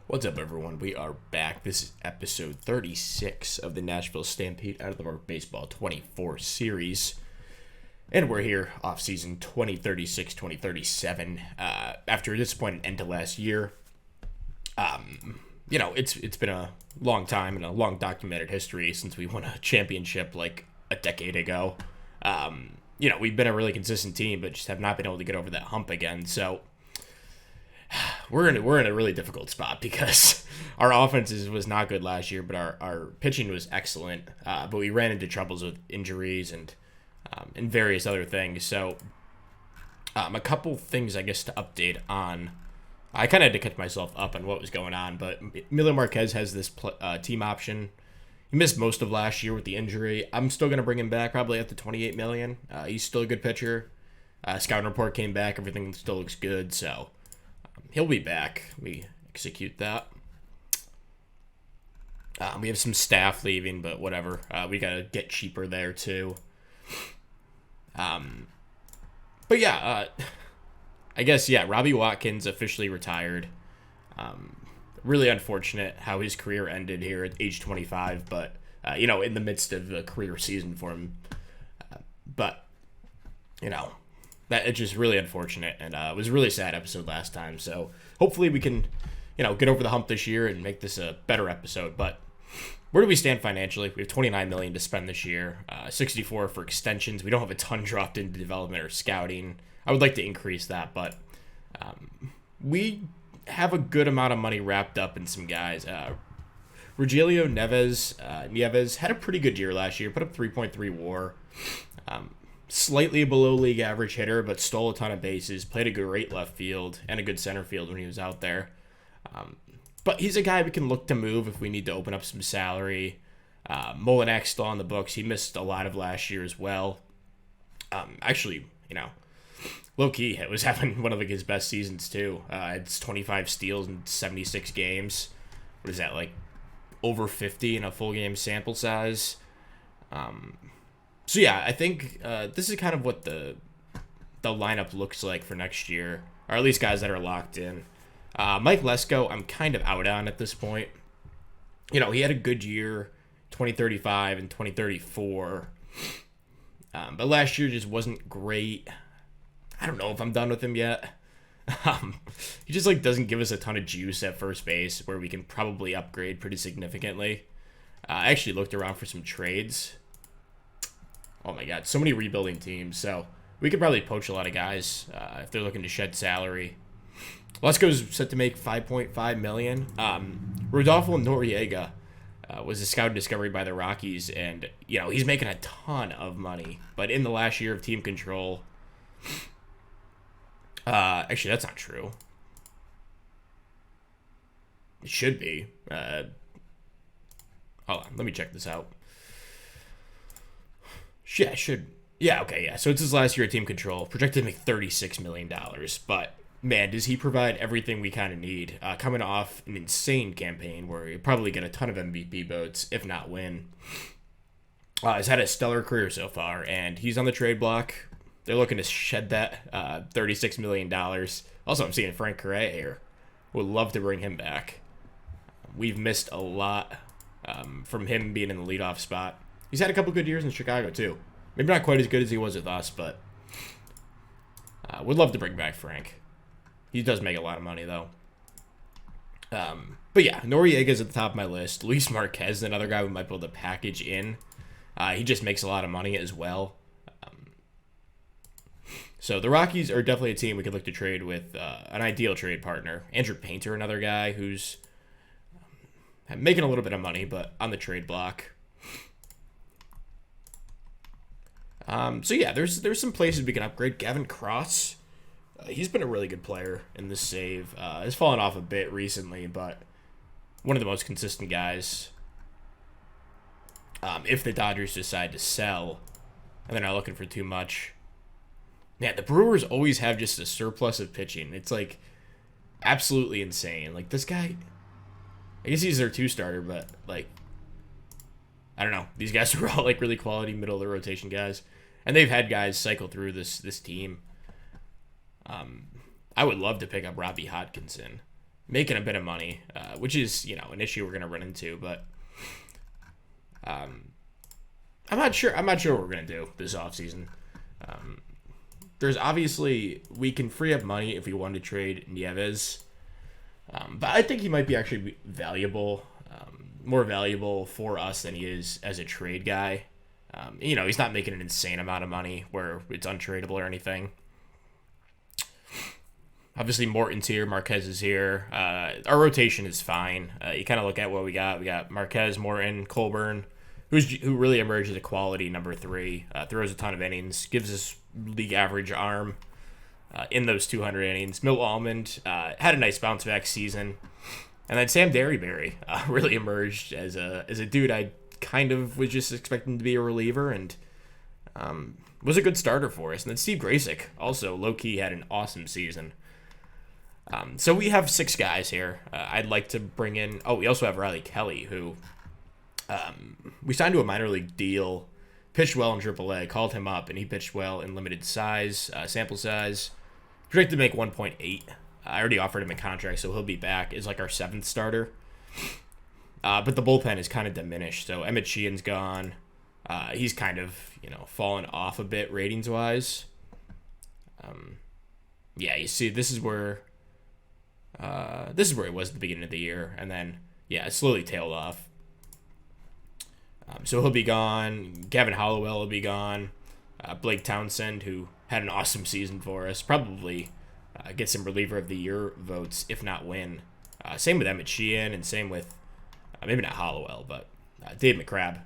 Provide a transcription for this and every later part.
What's up, everyone? We are back. This is episode 36 of the Nashville Stampede out of our Baseball 24 series. And we're here off-season 2036-2037 after a disappointing end to last year. It's been a long time and a long documented history since we won a championship like a decade ago. We've been a really consistent team, but just have not been able to get over that hump again. So we're in a really difficult spot because our offense was not good last year, but our pitching was excellent. But we ran into troubles with injuries and various other things. So a couple things I guess to update on. I kind of had to catch myself up on what was going on, but Emilio Marquez has this team option. He missed most of last year with the injury. I'm still going to bring him back probably at the $28 million. He's still a good pitcher. Scouting report came back. Everything still looks good, so he'll be back. We execute that. We have some staff leaving, but whatever. We got to get cheaper there, too. But yeah, I guess, Robbie Watkins officially retired. Really unfortunate how his career ended here at age 25, but, in the midst of a career season for him. That it's just really unfortunate, and it was a really sad episode last time. So hopefully we can, get over the hump this year and make this a better episode. But where do we stand financially? We have $29 million to spend this year, $64 million for extensions. We don't have a ton dropped into development or scouting. I would like to increase that, but we have a good amount of money wrapped up in some guys. Rogelio Nieves had a pretty good year last year, put up 3.3 WAR. Slightly below league average hitter, but stole a ton of bases, played a great left field and a good center field when he was out there. But he's a guy we can look to move if we need to open up some salary. Molinak's still on the books. He missed a lot of last year as well. Low-key, it was having one of his best seasons too. It's 25 steals in 76 games. What is that, like over 50 in a full game sample size? So yeah, I think this is kind of what the lineup looks like for next year, or at least guys that are locked in. Mike Lesko, I'm kind of out on at this point. He had a good year, 2035 and 2034, but last year just wasn't great. I don't know if I'm done with him yet. He just doesn't give us a ton of juice at first base where we can probably upgrade pretty significantly. I actually looked around for some trades. Oh my God, so many rebuilding teams. So we could probably poach a lot of guys if they're looking to shed salary. Lesko's set to make $5.5 million. Rodolfo Noriega was a scout discovery by the Rockies, and he's making a ton of money. But in the last year of team control, actually that's not true. It should be. Hold on, let me check this out. Yeah, should. Yeah, okay, yeah. So it's his last year at team control. Projected to make $36 million. But, man, does he provide everything we kind of need. Coming off an insane campaign where he'll probably get a ton of MVP votes, if not win. He's had a stellar career so far, and he's on the trade block. They're looking to shed that $36 million. Also, I'm seeing Frank Correa here. Would love to bring him back. We've missed a lot from him being in the leadoff spot. He's had a couple good years in Chicago, too. Maybe not quite as good as he was with us, but would love to bring back Frank. He does make a lot of money, though. But yeah, Noriega's at the top of my list. Luis Marquez is another guy we might be able to package in. He just makes a lot of money as well. So the Rockies are definitely a team we could look to trade with an ideal trade partner. Andrew Painter, another guy who's making a little bit of money, but on the trade block. So yeah, there's some places we can upgrade. Gavin Cross, he's been a really good player in this save. Has fallen off a bit recently, but one of the most consistent guys. If the Dodgers decide to sell, and they're not looking for too much. Yeah, the Brewers always have just a surplus of pitching. It's absolutely insane. This guy, I guess he's their 2-starter, but I don't know. These guys are all really quality middle of the rotation guys. And they've had guys cycle through this team. I would love to pick up Robbie Hodkinson. making a bit of money, which is, an issue we're going to run into. But I'm not sure what we're going to do this offseason. There's obviously, we can free up money if we want to trade Nieves. But I think he might be actually valuable, more valuable for us than he is as a trade guy. He's not making an insane amount of money where it's untradeable or anything. Obviously, Morton's here, Marquez is here. Our rotation is fine. You kind of look at what we got. We got Marquez, Morton, Colburn, who really emerged as a quality number 3. Throws a ton of innings, gives us league average arm in those 200 innings. Milt Almond had a nice bounce back season. And then Sam Derryberry really emerged as a dude I kind of was just expecting to be a reliever and was a good starter for us. And then Steve Graysick also low-key had an awesome season. So we have 6 guys here. I'd like to bring in... Oh, we also have Riley Kelly, who we signed to a minor league deal, pitched well in AAA, called him up, and he pitched well in limited sample size. Projected to make 1.8. I already offered him a contract, so he'll be back as like our 7th starter. But the bullpen is kind of diminished. So Emmett Sheehan's gone. He's kind of, fallen off a bit ratings-wise. You see, this is where it was at the beginning of the year. And then, it slowly tailed off. So he'll be gone. Gavin Hollowell will be gone. Blake Townsend, who had an awesome season for us, probably get some reliever of the year votes, if not win. Same with Emmett Sheehan, and same with maybe not Hollowell, but Dave McCrabb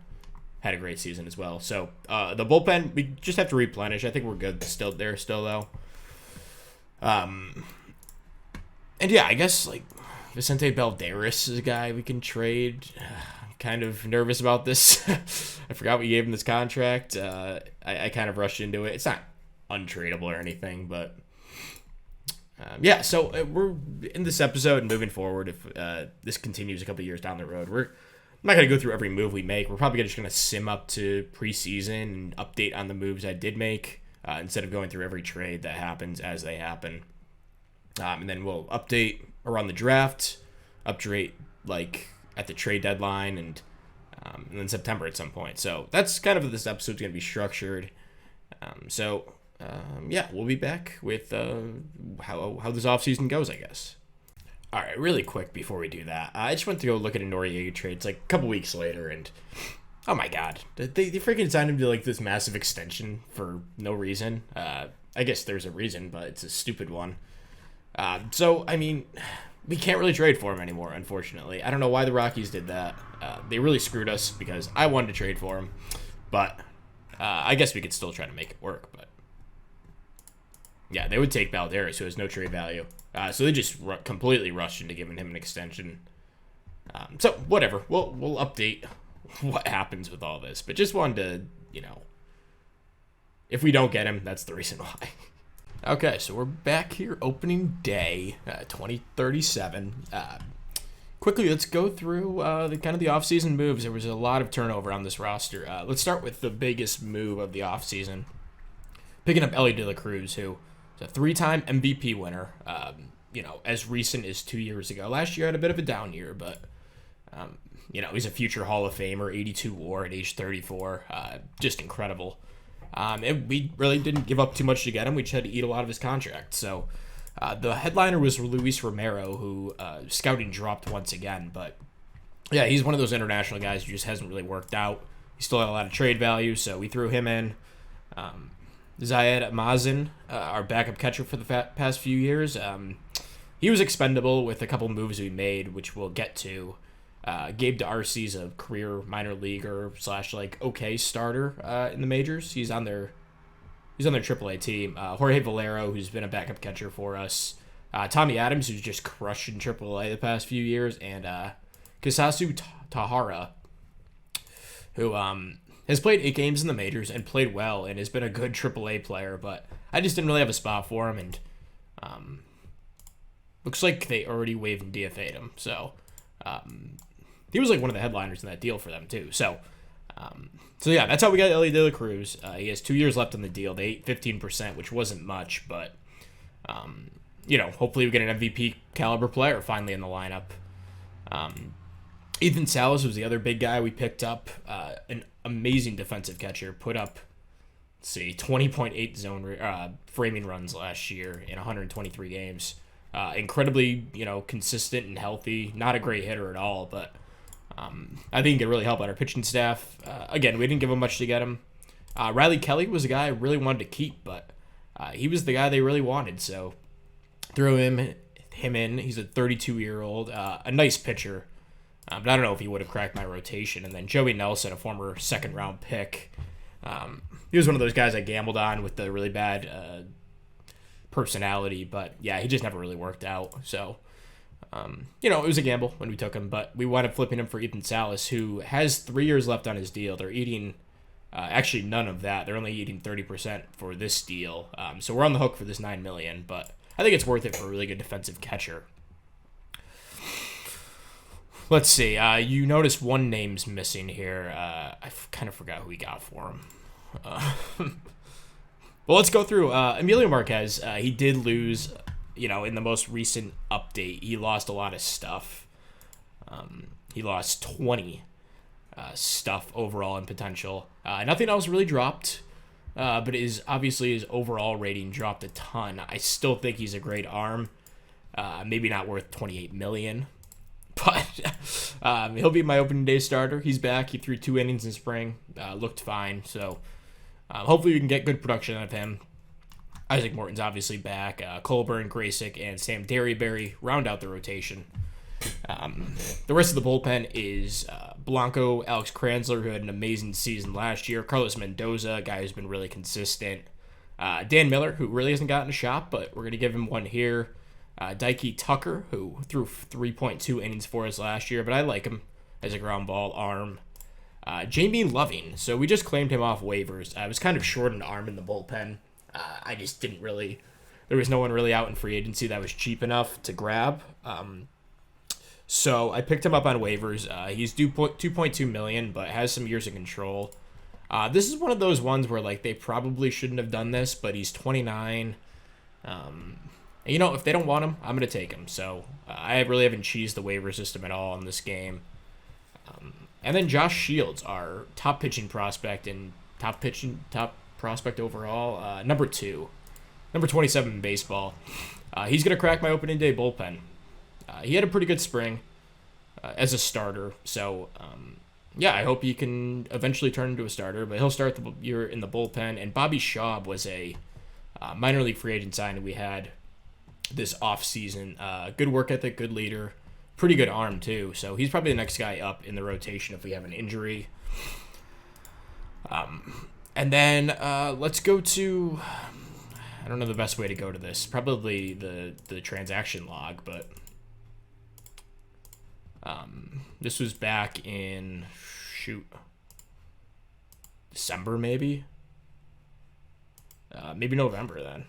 had a great season as well. So the bullpen, we just have to replenish. I think we're good still though. And I guess like Vicente Balderas is a guy we can trade. I'm kind of nervous about this. I forgot we gave him this contract. I kind of rushed into it. It's not untradeable or anything, but so we're in this episode and moving forward. If this continues a couple years down the road, I'm not going to go through every move we make. We're probably just going to sim up to preseason and update on the moves I did make instead of going through every trade that happens as they happen. And then we'll update around the draft, update like at the trade deadline, and then September at some point. So that's kind of how this episode's going to be structured. We'll be back with how this offseason goes, I guess. All right, really quick before we do that, I just went to go look at a Noriega trade. It's like a couple weeks later, and oh my god, they freaking signed him to like this massive extension for no reason. I guess there's a reason, but it's a stupid one. We can't really trade for him anymore, unfortunately. I don't know why the Rockies did that. They really screwed us because I wanted to trade for him, but I guess we could still try to make it work, but yeah, they would take Balderas, who has no trade value. So they just completely rushed into giving him an extension. So whatever, we'll update what happens with all this. But just wanted to, if we don't get him, that's the reason why. Okay, so we're back here, opening day, 2037. Quickly, let's go through the offseason moves. There was a lot of turnover on this roster. Let's start with the biggest move of the offseason. Picking up Elly De La Cruz, who is a 3-time MVP winner, as recent as 2 years ago. Last year had a bit of a down year, but, he's a future Hall of Famer, 82 WAR at age 34. Just incredible. We really didn't give up too much to get him. We just had to eat a lot of his contract. So the headliner was Luis Romero, who scouting dropped once again. But, yeah, he's one of those international guys who just hasn't really worked out. He still had a lot of trade value, so we threw him in. Zayed Mazen, our backup catcher for the past few years, he was expendable with a couple moves we made, which we'll get to. Gabe D'Arcy's a career minor leaguer / okay starter in the majors. He's on their AAA team. Jorge Valero, who's been a backup catcher for us. Tommy Adams, who's just crushed in AAA the past few years, and Kisasu Tahara, who has played 8 games in the majors and played well and has been a good AAA player, but I just didn't really have a spot for him, and looks like they already waived and DFA'd him. So he was like one of the headliners in that deal for them too. So that's how we got Elly De La Cruz. He has 2 years left on the deal. They ate 15%, which wasn't much, but hopefully we get an MVP caliber player finally in the lineup. Ethan Salas was the other big guy we picked up. An amazing defensive catcher. Put up, 20.8 zone framing runs last year in 123 games. Incredibly, consistent and healthy. Not a great hitter at all, but I think he could really help out our pitching staff. Again, we didn't give him much to get him. Riley Kelly was a guy I really wanted to keep, but he was the guy they really wanted, so threw him in. He's a 32-year-old, a nice pitcher, but I don't know if he would have cracked my rotation. And then Joey Nelson, a former second-round pick. He was one of those guys I gambled on with the really bad personality, but yeah, he just never really worked out. So, it was a gamble when we took him, but we wound up flipping him for Ethan Salas, who has 3 years left on his deal. They're eating, actually none of that. They're only eating 30% for this deal. So we're on the hook for this $9 million, but I think it's worth it for a really good defensive catcher. Let's see. You notice one name's missing here. I kind of forgot who we got for him. Well, let's go through. Emilio Marquez, he did lose, in the most recent update. He lost a lot of stuff. He lost 20 stuff overall in potential. Nothing else really dropped, but his overall rating dropped a ton. I still think he's a great arm. Maybe not worth $28 million, but he'll be my opening day starter. He's back. He threw 2 innings in spring. Looked fine. So hopefully we can get good production out of him. Isaac Morton's obviously back. Colburn, Graysick, and Sam Derryberry round out the rotation. The rest of the bullpen is Blanco, Alex Kranzler, who had an amazing season last year. Carlos Mendoza, a guy who's been really consistent. Dan Miller, who really hasn't gotten a shot, but we're going to give him one here. Daiki Tucker, who threw 3.2 innings for us last year, but I like him as a ground ball arm. Jamie Loving, so we just claimed him off waivers. I was kind of short an arm in the bullpen. I just didn't really... There was no one really out in free agency that was cheap enough to grab. So I picked him up on waivers. He's due $2.2 million, but has some years of control. This is one of those ones where they probably shouldn't have done this, but he's 29. If they don't want him, I'm going to take him. So I really haven't cheesed the waiver system at all in this game. And then Josh Shields, our top pitching prospect and top prospect overall, number 2, number 27 in baseball. He's going to crack my opening day bullpen. He had a pretty good spring as a starter. So, I hope he can eventually turn into a starter, but he'll start the year in the bullpen. And Bobby Schaub was a minor league free agent signing we had this offseason. Good work ethic, good leader, pretty good arm too. So he's probably the next guy up in the rotation if we have an injury. And then let's go to, I don't know the best way to go to this, probably the transaction log, but this was back in, December maybe? Maybe November then.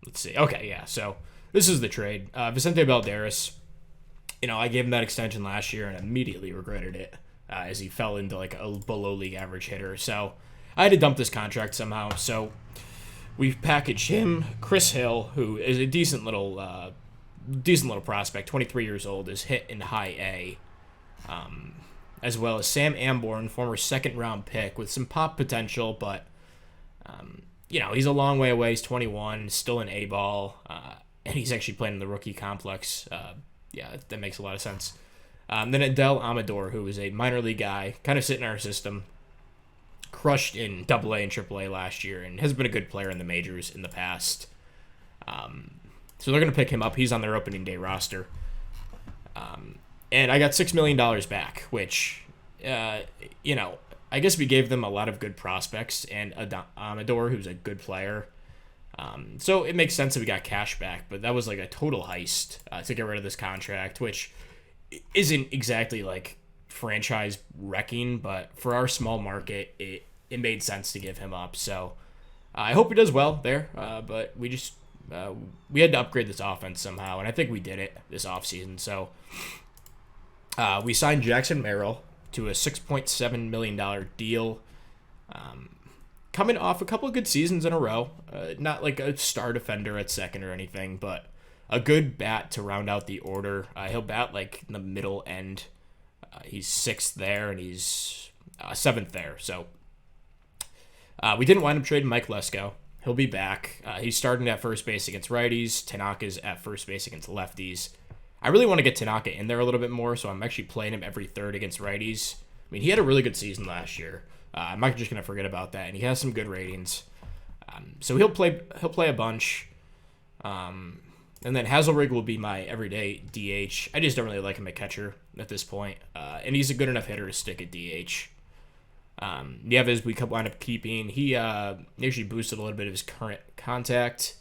Let's see. Okay, yeah, so this is the trade. Vicente Valderas, I gave him that extension last year and immediately regretted it as he fell into a below league average hitter. So I had to dump this contract somehow. So we've packaged him, Chris Hill, who is a decent little prospect, 23 years old, is hit in high A, as well as Sam Amborn, former second-round pick with some pop potential, but he's a long way away. He's 21, still an A-ball, and he's actually playing in the rookie complex. That makes a lot of sense. Then Adel Amador, who is a minor league guy, kind of sitting in our system, crushed in AA and AAA last year, and has been a good player in the majors in the past. So they're going to pick him up. He's on their opening day roster. And I got $6 million back, which, I guess we gave them a lot of good prospects and Amador, who's a good player. So it makes sense that we got cash back, but that was a total heist to get rid of this contract, which isn't exactly franchise wrecking, but for our small market, it made sense to give him up. So I hope he does well there, but we just we had to upgrade this offense somehow, and I think we did it this offseason. So we signed Jackson Merrill to a $6.7 million deal. coming off a couple of good seasons in a row. Not like a star defender at second or anything, but a good bat to round out the order. He'll bat like in the middle end. He's 6th there, and he's 7th there. So we didn't wind up trading Mike Lesko. He'll be back. He's starting at first base against righties. Tanaka's at first base against lefties. I really want to get Tanaka in there a little bit more, so I'm actually playing him every third against righties. I mean, he had a really good season last year. I'm not just going to forget about that, and he has some good ratings. So he'll play a bunch. And then Hazelrig will be my everyday DH. I just don't really like him at catcher at this point. And he's a good enough hitter to stick at DH. Nieves we wind up keeping. He actually boosted a little bit of his current contact.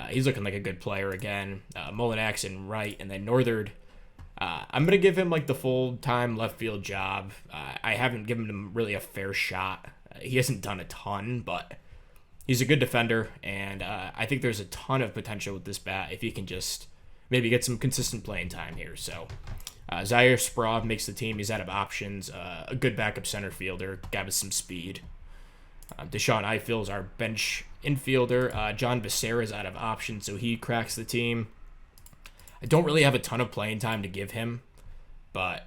He's looking like a good player again. Molinax and right, and then Northard. I'm going to give him like the full-time left field job. I haven't given him really a fair shot. He hasn't done a ton, but he's a good defender, and I think there's a ton of potential with this bat if he can just maybe get some consistent playing time here. So Zaire Sprav makes the team. He's out of options. A good backup center fielder. Guy with some speed. Deshaun Eiffel's our bench infielder. John Becerra's out of options, so he cracks the team. I don't really have a ton of playing time to give him, but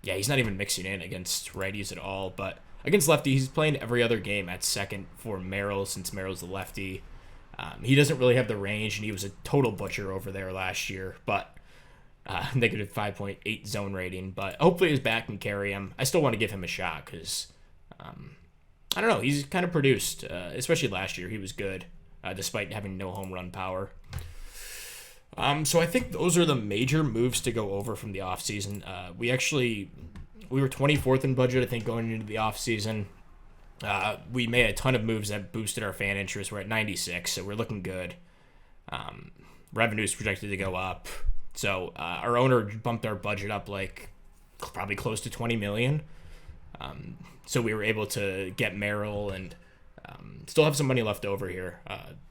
yeah, he's not even mixing in against righties at all. But against lefty, he's playing every other game at second for Merrill, since Merrill's the lefty. He doesn't really have the range, and he was a total butcher over there last year, but negative 5.8 zone rating. But hopefully his back can carry him. I still want to give him a shot because, I don't know, he's kind of produced, especially last year. He was good, despite having no home run power. So I think those are the major moves to go over from the offseason. We were 24th in budget, I think, going into the offseason. We made a ton of moves that boosted our fan interest. We're at 96, so we're looking good. Revenue's projected to go up. So our owner bumped our budget up like probably close to $20 million. So we were able to get Merrill and still have some money left over here.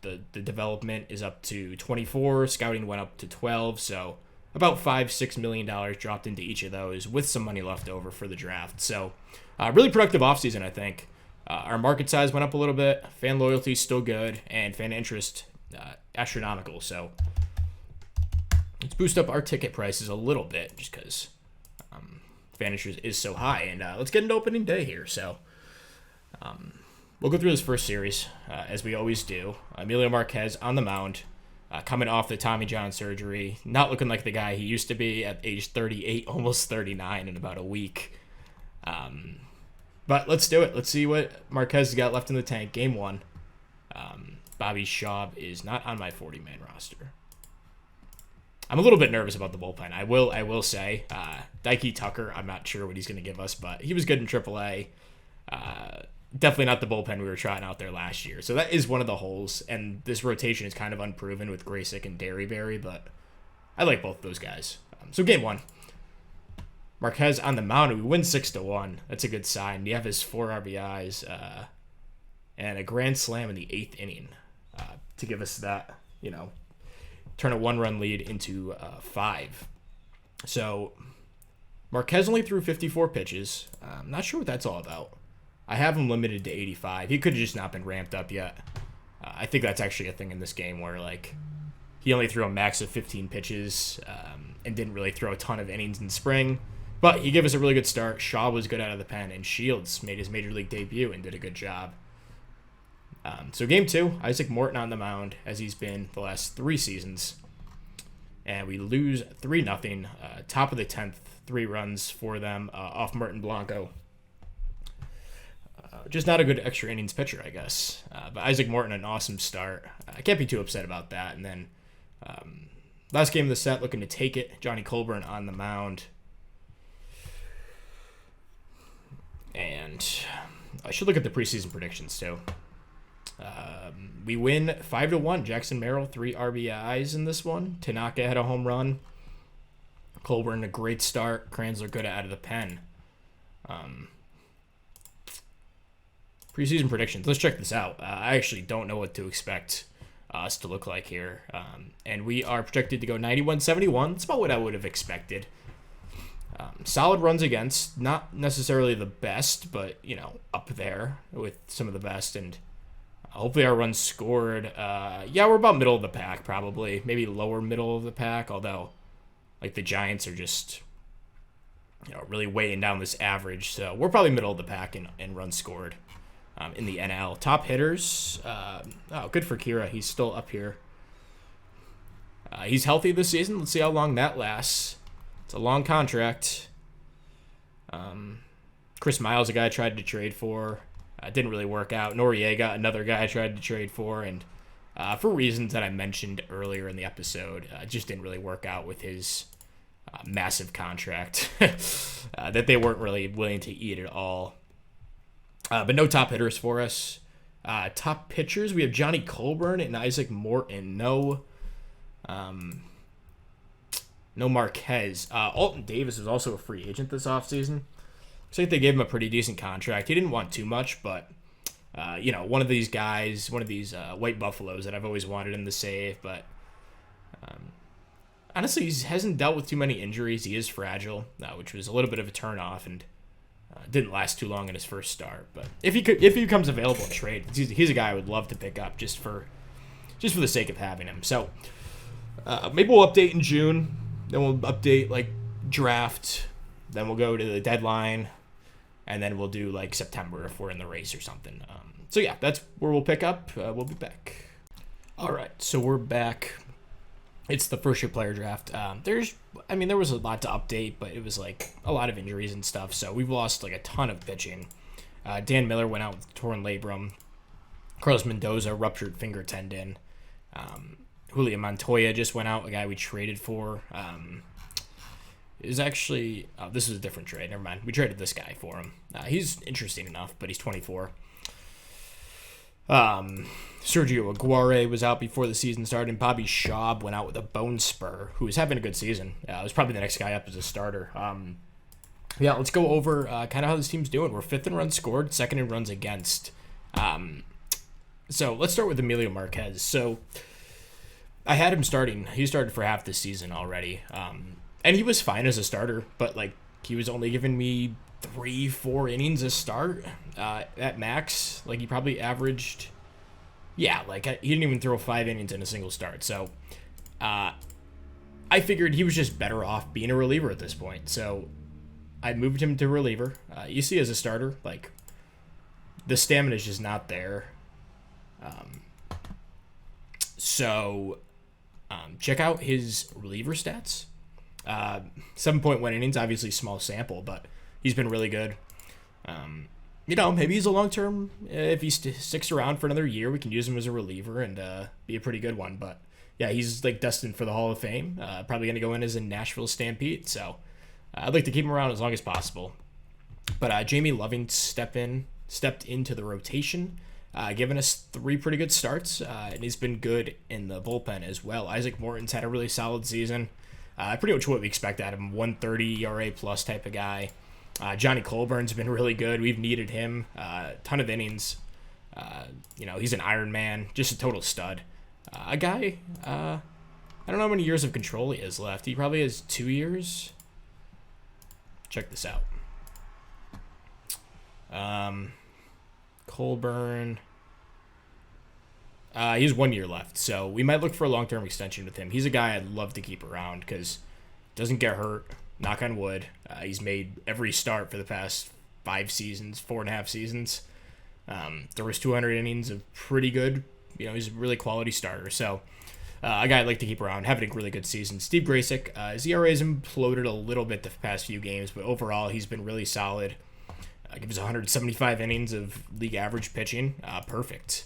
The development is up to 24. Scouting went up to 12. So about $5-6 million dropped into each of those with some money left over for the draft. So really productive offseason, I think. Our market size went up a little bit. Fan loyalty is still good. And fan interest astronomical. So let's boost up our ticket prices a little bit just because fan interest is so high. And let's get into opening day here. So we'll go through this first series, as we always do. Emilio Marquez on the mound, coming off the Tommy John surgery, not looking like the guy he used to be at age 38, almost 39 in about a week. But let's do it. Let's see what Marquez has got left in the tank. Game 1. Bobby Schaub is not on my 40-man roster. I'm a little bit nervous about the bullpen. I will say, Dikey Tucker, I'm not sure what he's going to give us, but he was good in AAA. Definitely not the bullpen we were trying out there last year. So that is one of the holes, and this rotation is kind of unproven with Graysick and Derryberry, but I like both those guys. So game 1. Marquez on the mound, we win 6-1. That's a good sign. You have his 4 RBIs and a grand slam in the 8th inning to give us that, turn a 1-run lead into 5. So Marquez only threw 54 pitches. I'm not sure what that's all about. I have him limited to 85. He could have just not been ramped up yet. I think that's actually a thing in this game where, he only threw a max of 15 pitches and didn't really throw a ton of innings in spring. But he gave us a really good start. Shaw was good out of the pen, and Shields made his major league debut and did a good job. So game 2, Isaac Morton on the mound, as he's been the last 3 seasons. And we lose 3-0. Top of the 10th, 3 runs for them off Merton Blanco. Just not a good extra innings pitcher, I guess. But Isaac Morton, an awesome start. I can't be too upset about that. And then last game of the set, looking to take it. Johnny Colburn on the mound. And I should look at the preseason predictions, too. We win 5-1. Jackson Merrill, 3 RBIs in this one. Tanaka had a home run. Colburn, a great start. Kranzler good out of the pen. Preseason predictions. Let's check this out. I actually don't know what to expect us to look like here. And we are projected to go 91-71. That's about what I would have expected. Solid runs against, not necessarily the best, but, up there with some of the best. And hopefully our runs scored. We're about middle of the pack, probably. Maybe lower middle of the pack, although, the Giants are just, really weighing down this average. So we're probably middle of the pack in runs scored in the NL. Top hitters, good for Kira. He's still up here. He's healthy this season. Let's see how long that lasts. It's a long contract. Chris Miles, a guy I tried to trade for. Didn't really work out. Noriega, another guy I tried to trade for. And for reasons that I mentioned earlier in the episode, just didn't really work out with his massive contract that they weren't really willing to eat at all. But no top hitters for us. Top pitchers, we have Johnny Colburn and Isaac Morton. No Marquez. Alton Davis was also a free agent this offseason. Looks like they gave him a pretty decent contract. He didn't want too much, but, one of these guys, one of these white buffaloes that I've always wanted him to save. But honestly, he hasn't dealt with too many injuries. He is fragile, which was a little bit of a turnoff, and didn't last too long in his first start. But if he becomes available in trade, he's a guy I would love to pick up just for the sake of having him. So maybe we'll update in June. Then we'll update draft. Then we'll go to the deadline, and then we'll do September if we're in the race or something. That's where we'll pick up. We'll be back. All right, so we're back. It's the first year player draft. There was a lot to update, but it was a lot of injuries and stuff. So we've lost a ton of pitching. Dan Miller went out with torn labrum. Carlos Mendoza ruptured finger tendon. Julio Montoya just went out, a guy we traded for. Is actually this is a different trade. Never mind. We traded this guy for him. He's interesting enough, but he's 24. Sergio Aguirre was out before the season started, and Bobby Schaub went out with a bone spur, who was having a good season. Was probably the next guy up as a starter. Let's go over kind of how this team's doing. We're 5th in runs scored, 2nd in runs against. So let's start with Emilio Marquez. So I had him starting. He started for half the season already. And he was fine as a starter, but he was only giving me 3-4 innings a start at max. He probably averaged, he didn't even throw 5 innings in a single start. So I figured he was just better off being a reliever at this point. So I moved him to reliever. You see, as a starter, the stamina is just not there. Check out his reliever stats. 7.1 innings, obviously small sample, but he's been really good. Maybe he's a long-term, if he sticks around for another year, we can use him as a reliever and be a pretty good one. But yeah, he's destined for the Hall of Fame. Probably going to go in as a Nashville Stampede. So I'd like to keep him around as long as possible. But Jamie Loving stepped into the rotation, giving us 3 pretty good starts, and he's been good in the bullpen as well. Isaac Morton's had a really solid season. Pretty much what we expect out of him, 130 ERA plus type of guy. Johnny Colburn's been really good. We've needed him. Ton of innings. He's an Iron Man, just a total stud. A guy, I don't know how many years of control he has left. He probably has 2 years. Check this out. Colburn. He has 1 year left, so we might look for a long-term extension with him. He's a guy I'd love to keep around because he doesn't get hurt. Knock on wood. He's made every start for the past 5 seasons, 4.5 seasons. There was 200 innings of pretty good. He's a really quality starter. So a guy I'd like to keep around, having a really good season. Steve Graysick, his ERA has imploded a little bit the past few games, but overall he's been really solid. Gives 175 innings of league average pitching. Perfect.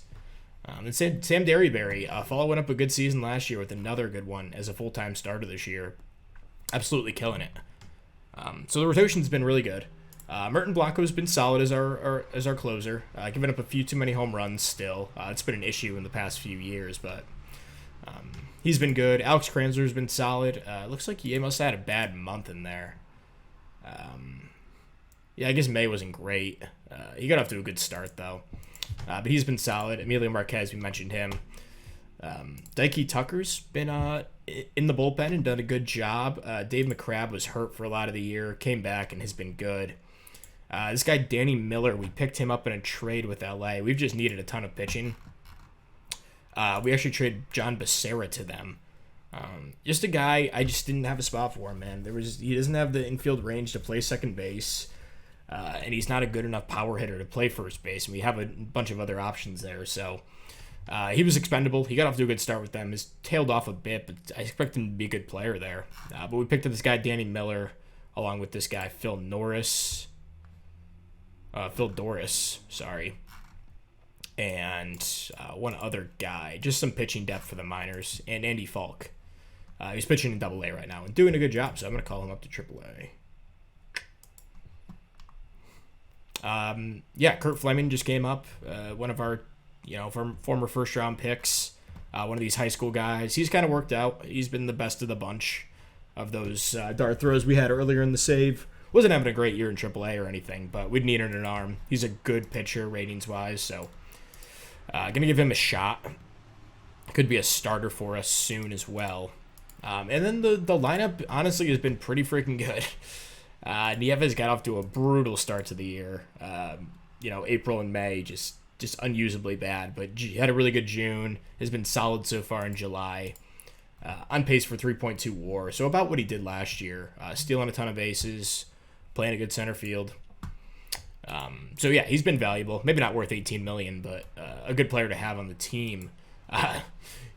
And Sam Derryberry, following up a good season last year with another good one as a full-time starter this year. Absolutely killing it. So the rotation's been really good. Merton Blanco's been solid as our closer, giving up a few too many home runs still. It's been an issue in the past few years, but he's been good. Alex Kranzler's been solid. Looks like he must have had a bad month in there. I guess May wasn't great. He got off to a good start, though. But he's been solid. Emilio Marquez, we mentioned him. Dikey Tucker's been in the bullpen and done a good job. Dave McCrabb was hurt for a lot of the year, came back and has been good. This guy, Danny Miller, we picked him up in a trade with LA. We've just needed a ton of pitching. We actually traded John Becerra to them. Just a guy, I just didn't have a spot for him, man. He doesn't have the infield range to play second base, and he's not a good enough power hitter to play first base, and we have a bunch of other options there, so he was expendable. He got off to a good start with them. He's tailed off a bit, but I expect him to be a good player there. But we picked up this guy, Danny Miller, along with this guy, Phil Doris, and one other guy, just some pitching depth for the minors, and Andy Falk. He's pitching in Double-A right now and doing a good job, so I'm going to call him up to Triple-A. Kurt Fleming just came up, one of our former first-round picks, one of these high school guys. He's kind of worked out. He's been the best of the bunch of those dart throws we had earlier in the save. Wasn't having a great year in AAA or anything, but we'd needed an arm. He's a good pitcher ratings-wise, so going to give him a shot. Could be a starter for us soon as well. And then the lineup, honestly, has been pretty freaking good. Nieves got off to a brutal start to the year. April and May, just unusably bad, but he had a really good June, has been solid so far in July. On pace for 3.2 WAR, so about what he did last year. Stealing a ton of bases, playing a good center field. He's been valuable. Maybe not worth $18 million, but a good player to have on the team.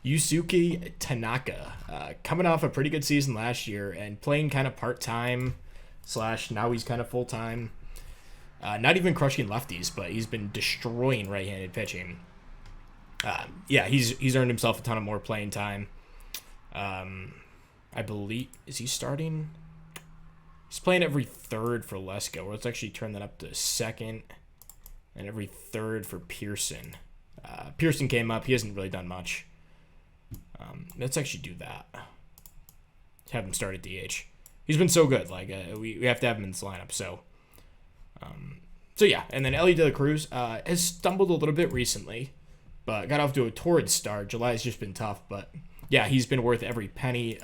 Yusuke Tanaka, coming off a pretty good season last year and playing kind of part-time / now he's kind of full-time. Not even crushing lefties, but he's been destroying right-handed pitching. He's earned himself a ton of more playing time. I believe, is he starting? He's playing every third for Lesko. Let's actually turn that up to second, and every third for Pearson. Pearson came up. He hasn't really done much. Let's actually do that. Have him start at DH. He's been so good. We have to have him in this lineup. And then Ellie De La Cruz has stumbled a little bit recently, but got off to a torrid start. July's just been tough, but yeah, he's been worth every penny.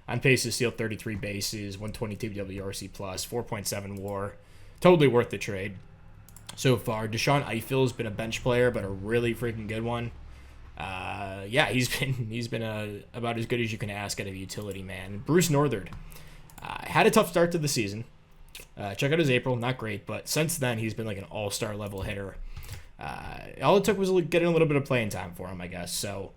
On pace to steal 33 bases, 122 WRC+, 4.7 WAR. Totally worth the trade so far. Deshaun Eiffel has been a bench player, but a really freaking good one. He's been about as good as you can ask out of a utility man. Bruce Northard had a tough start to the season. Check out his April, not great, but since then he's been like an all-star level hitter. All it took was getting a little bit of playing time for him, I guess. So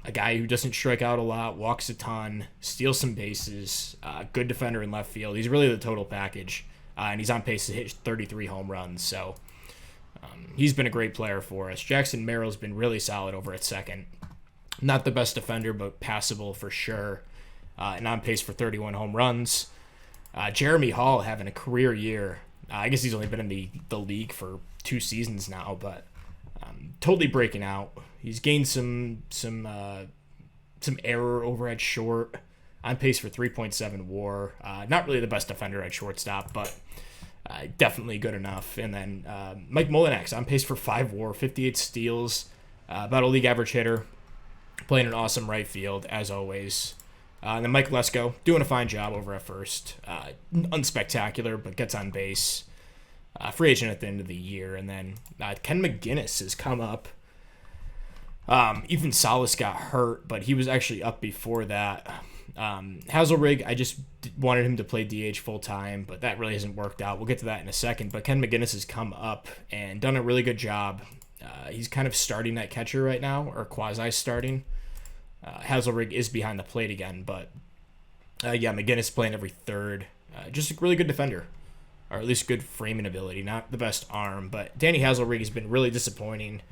a guy who doesn't strike out a lot, walks a ton, steals some bases, good defender in left field. He's really the total package, and he's on pace to hit 33 home runs. So he's been a great player for us. Jackson Merrill's been really solid over at second. Not the best defender, but passable for sure, and on pace for 31 home runs. Jeremy Hall having a career year. I guess he's only been in the league for 2 seasons now, but totally breaking out. He's gained some error over at short. On pace for 3.7 WAR. Not really the best defender at shortstop, but definitely good enough. And then Mike Molinex on pace for 5 WAR, 58 steals, about a league average hitter, playing an awesome right field as always. And then Mike Lesko doing a fine job over at first. Unspectacular, but gets on base. Free agent at the end of the year. And then Ken McGinnis has come up. Ethan Salas got hurt, but he was actually up before that. Hazelrig, I just wanted him to play DH full time, but that really hasn't worked out. We'll get to that in a second. But Ken McGinnis has come up and done a really good job. He's kind of starting at catcher right now, or quasi-starting. Hazelrig is behind the plate again, but McGinnis playing every third. Just a really good defender, or at least good framing ability. Not the best arm, but Danny Hazelrig has been really disappointing.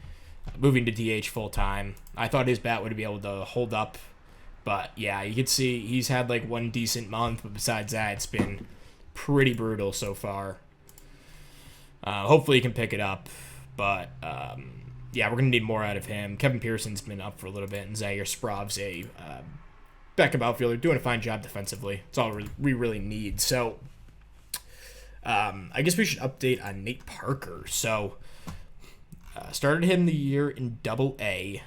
Moving to DH full time. I thought his bat would be able to hold up, but yeah, you can see he's had like one decent month, but besides that, it's been pretty brutal so far. Hopefully he can pick it up, but we're going to need more out of him. Kevin Pearson's been up for a little bit, and Zaire Sprov's a backup outfielder, doing a fine job defensively. It's all we really need. So I guess we should update on Nate Parker. So started him the year in Double-A,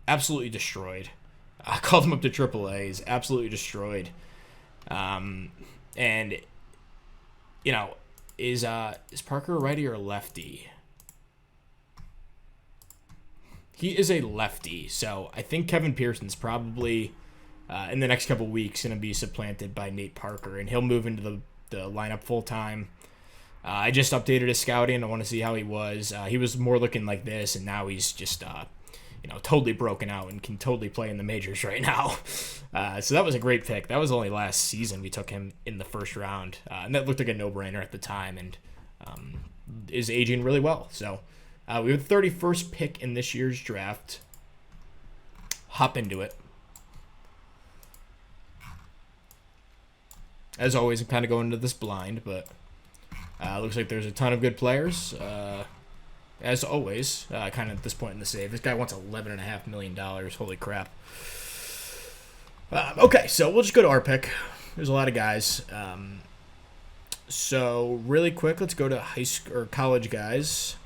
absolutely destroyed. I called him up to AAA. He's absolutely destroyed. And you know, is Parker a righty or a lefty? He is a lefty, so I think Kevin Pearson's probably in the next couple weeks going to be supplanted by Nate Parker, and he'll move into the lineup full time. I just updated his scouting. I want to see how he was. He was more looking like this, and now he's just totally broken out and can totally play in the majors right now. So that was a great pick. That was only last season we took him in the first round, and that looked like a no-brainer at the time, and is aging really well. So we have the 31st pick in this year's draft. Hop into it. As always, I'm kind of going into this blind, but looks like there's a ton of good players. As always, kind of at this point in the save. This guy wants $11.5 million. Holy crap. Okay, so we'll just go to our pick. There's a lot of guys. So really quick, let's go to high school or college guys.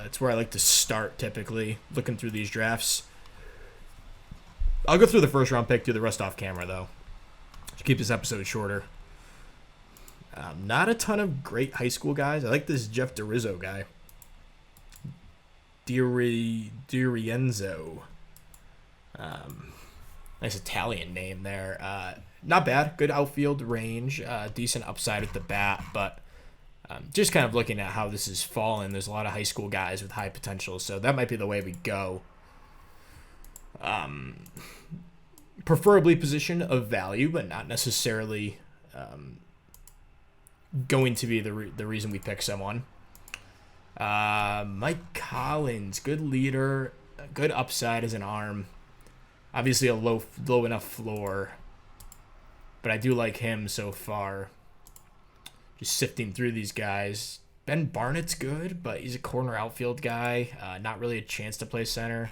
It's where I like to start typically, looking through these drafts. I'll go through the first round pick, do the rest off camera though, to keep this episode shorter. Not a ton of great high school guys. I like this Jeff DeRizzo guy. Dirienzo. Nice Italian name there. Not bad. Good outfield range. Decent upside at the bat, but just kind of looking at how this has fallen, there's a lot of high school guys with high potential, so that might be the way we go. Preferably position of value, but not necessarily going to be the reason we pick someone. Mike Collins, good leader, good upside as an arm. Obviously a low enough floor, but I do like him so far. Just sifting through these guys. Ben Barnett's good, but he's a corner outfield guy. Not really a chance to play center.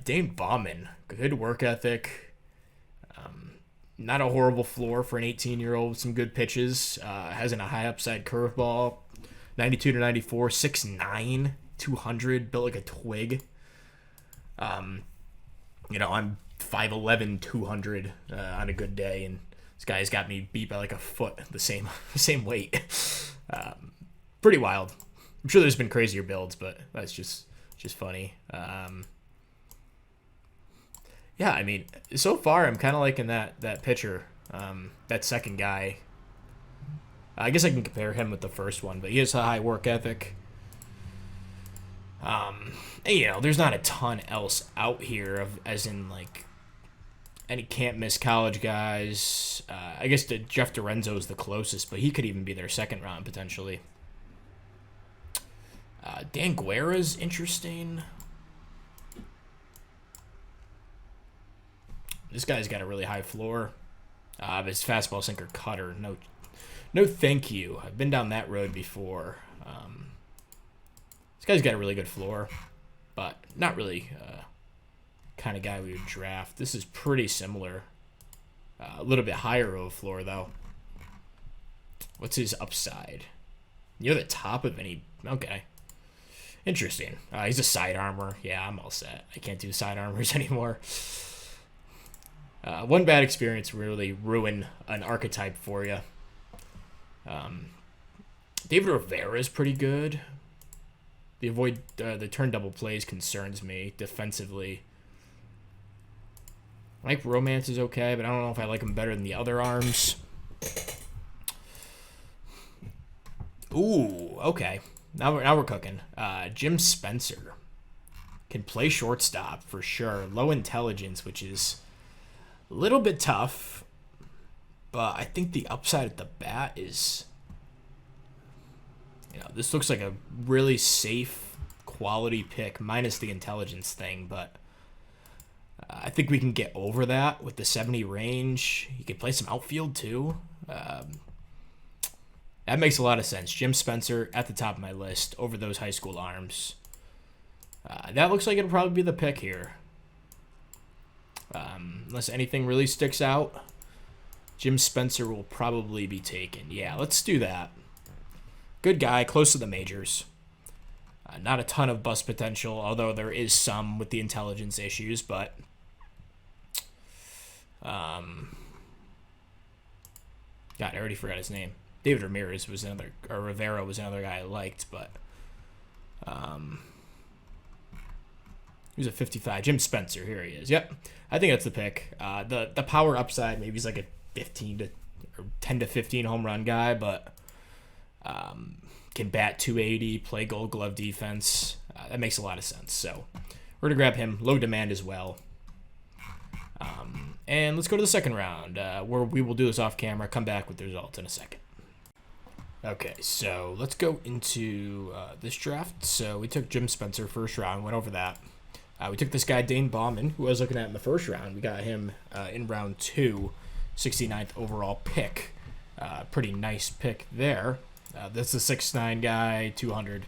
Dane Bauman, good work ethic. Not a horrible floor for an 18-year-old with some good pitches. Has a high upside curveball. 92 to 94, 6'9", 200, built like a twig. I'm 5'11", 200 on a good day, and this guy's got me beat by like a foot, the same weight. Pretty wild. I'm sure there's been crazier builds, but that's just funny. Yeah, I mean, so far I'm kind of liking that pitcher, that second guy. I guess I can compare him with the first one, but he has a high work ethic. And, there's not a ton else out here as in like any can't miss college guys. I guess Jeff DeRenzo is the closest, but he could even be their second round potentially. Dan Guerra's interesting. This guy's got a really high floor. His fastball, sinker, cutter. No, thank you. I've been down that road before. This guy's got a really good floor, but not really kind of guy we would draft. This is pretty similar. A little bit higher of a floor, though. What's his upside? Near the top of any... Okay. Interesting. He's a side armor. Yeah, I'm all set. I can't do side armors anymore. One bad experience really ruin an archetype for you. David Rivera is pretty good. The turn double plays concerns me defensively. Mike Romance is okay, but I don't know if I like him better than the other arms. Ooh, okay. Now we're cooking. Jim Spencer can play shortstop for sure. Low intelligence, which is a little bit tough, but I think the upside at the bat is, this looks like a really safe, quality pick, minus the intelligence thing, but I think we can get over that with the 70 range. He can play some outfield too. That makes a lot of sense. Jim Spencer at the top of my list over those high school arms. That looks like it'll probably be the pick here. Unless anything really sticks out, Jim Spencer will probably be taken. Yeah, let's do that. Good guy, close to the majors. Not a ton of bust potential, although there is some with the intelligence issues, but God, I already forgot his name. David Ramirez was another, or Rivera was another guy I liked, but he was a 55. Jim Spencer, here he is. Yep, I think that's the pick. The power upside, maybe he's like a 10 to 15 home run guy, but can bat 280, play Gold Glove defense. That makes a lot of sense. So we're gonna grab him. Low demand as well. And let's go to the second round, where we will do this off camera. Come back with the results in a second. Okay, so let's go into this draft. So we took Jim Spencer first round, went over that. We took this guy, Dane Bauman, who I was looking at in the first round. We got him in round 2, 69th overall pick. Pretty nice pick there. That's a 6'9 guy, 200.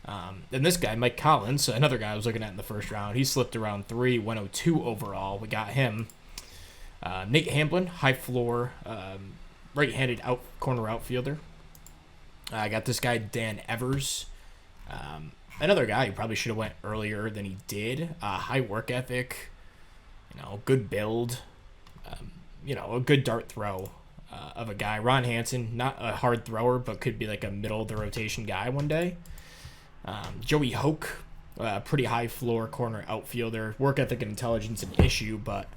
And this guy, Mike Collins, another guy I was looking at in the first round. He slipped around 3, 102 overall. We got him. Nate Hamblin, high floor, right-handed corner outfielder. I got this guy, Dan Evers. Another guy who probably should have went earlier than he did. High work ethic, good build, a good dart throw of a guy. Ron Hansen, not a hard thrower, but could be like a middle of the rotation guy one day. Joey Hoke, pretty high floor corner outfielder. Work ethic and intelligence an issue, but